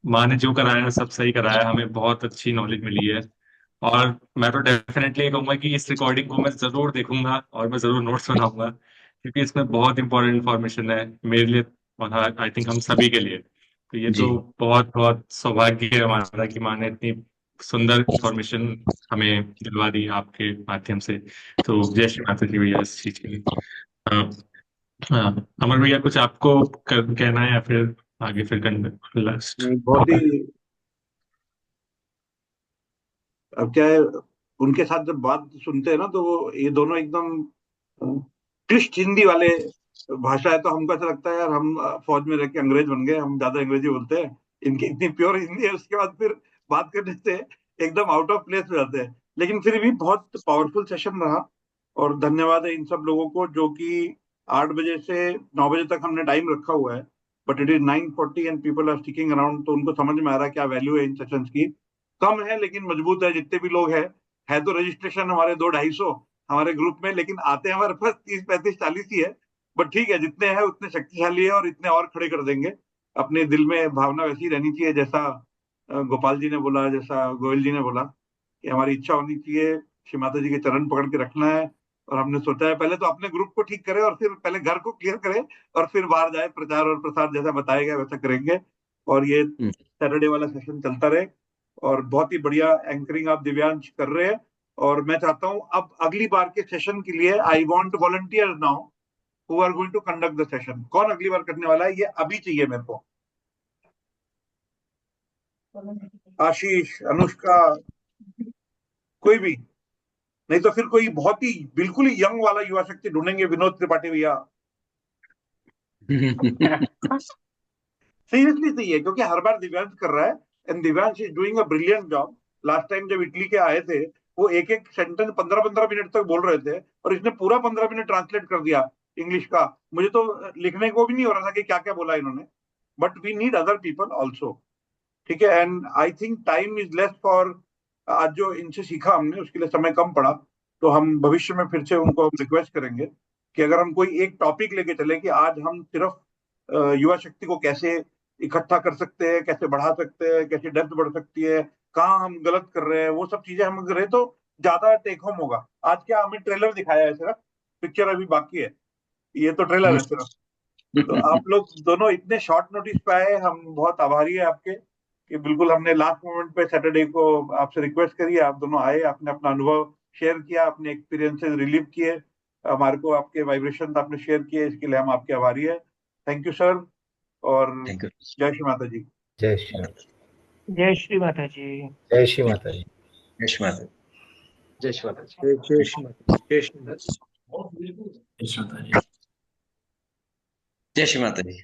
माँ ने जो कराया सब सही कराया, हमें बहुत अच्छी नॉलेज मिली है। और मैं तो डेफिनेटली कहूंगा कि इस रिकॉर्डिंग को मैं जरूर देखूंगा और मैं जरूर नोट्स बनाऊंगा, क्योंकि इसमें बहुत इंपॉर्टेंट इन्फॉर्मेशन है मेरे लिए और आई थिंक हम सभी के लिए। तो ये जी तो बहुत बहुत सौभाग्य है हमारा कि माँ ने इतनी सुंदर इन्फॉर्मेशन हमें दिलवा दी आपके माध्यम से। तो जय श्री माता जी भैया इस चीज के लिए। अ, अमर भैया कुछ आपको कहना है या फिर आगे फिर लास्ट। बहुत ही, अब क्या है, उनके साथ जब बात सुनते हैं ना तो वो ये दोनों एकदम क्लिष्ट हिंदी वाले भाषा है, तो हमको ऐसा लगता है यार हम फौज में रह के अंग्रेज बन गए, हम ज्यादा अंग्रेजी बोलते हैं। इनकी इतनी प्योर हिंदी है, उसके बाद फिर बात करने से एकदम आउट ऑफ प्लेस हो जाते हैं। लेकिन फिर भी बहुत पावरफुल सेशन रहा, और धन्यवाद है इन सब लोगों को जो कि 8 बजे से 9 बजे तक हमने टाइम रखा हुआ है, but it is 9:40 and people are sticking around, तो उनको समझ में आ रहा है क्या वैल्यू है इन सेशंस की। कम है लेकिन मजबूत है, जितने भी लोग हैं, है तो रजिस्ट्रेशन हमारे 200-250 हमारे ग्रुप में, लेकिन आते हैं हमारे पास 30-35-40 ही है। बट ठीक है, जितने हैं उतने शक्तिशाली है, और इतने और खड़े कर देंगे। अपने दिल में भावना वैसी रहनी चाहिए, जैसा गोपाल जी ने बोला, जैसा गोयल जी ने बोला, कि हमारी इच्छा होनी चाहिए श्री माता जी के चरण पकड़ के रखना है। और हमने सोचा है पहले तो अपने ग्रुप को ठीक करें, और फिर पहले घर को क्लियर करें, और फिर बाहर जाए, प्रचार और प्रसार जैसा बताया गया वैसा करेंगे। और ये सैटरडे वाला सेशन चलता रहे, और बहुत ही बढ़िया एंकरिंग आप दिव्यांश कर रहे हैं। और मैं चाहता हूं अब अगली बार के सेशन के लिए I want volunteers now who are going to conduct the session. कौन अगली बार करने वाला है, ये अभी चाहिए मेरे को। आशीष, अनुष्का, कोई भी नहीं तो फिर कोई बहुत ही बिल्कुल ही यंग वाला युवा शक्ति ढूंढेंगे, विनोद त्रिपाठी भैया। सीरियसली सही है, क्योंकि हर बार दिव्यांश कर रहा है, and Divyansh is doing a brilliant job. Last time जब इटली के आए थे, वो एक एक सेंटेंस 15-15 मिनट तक बोल रहे थे, और इसने पूरा 15 मिनट ट्रांसलेट कर दिया इंग्लिश का। मुझे तो लिखने को भी नहीं हो रहा था कि क्या क्या बोला इन्होंने। But we need other people also, ठीक है। And I think time is less for, आज जो इनसे सीखा हमने उसके लिए समय कम पड़ा, तो हम भविष्य में फिर से उनको हम रिक्वेस्ट करेंगे कि अगर हम कोई एक टॉपिक लेके चले कि आज हम सिर्फ युवा शक्ति को कैसे इकट्ठा कर सकते हैं, कैसे बढ़ा सकते हैं, कैसे डेप्थ बढ़ सकती है, कहाँ हम गलत कर रहे हैं, वो सब चीजें हम करें तो ज्यादा टेक होम होगा। आज क्या हमें ट्रेलर दिखाया है सिर्फ, पिक्चर अभी बाकी है, ये तो ट्रेलर है सिर्फ। तो आप लोग दोनों इतने शॉर्ट नोटिस पे आए, हम बहुत आभारी है आपके, कि बिल्कुल हमने लास्ट मोमेंट पे सैटरडे को आपसे रिक्वेस्ट करी, आप दोनों आए, आपने अपना अनुभव शेयर किया, अपने एक्सपीरियंसेस रिलीव किए, हमारे को आपके वाइब्रेशन आपने शेयर किए, इसके लिए हम आपके आभारी है। थैंक यू सर, और थैंक यू। जय श्री माता जी। जय श्री माता। जय श्री माता जी। जय श्री माता जी। जय श्री माता। जय श्री माता जी। जय श्री माता, जय श्री माता। जय श्री माता जी। जय श्री माता जी।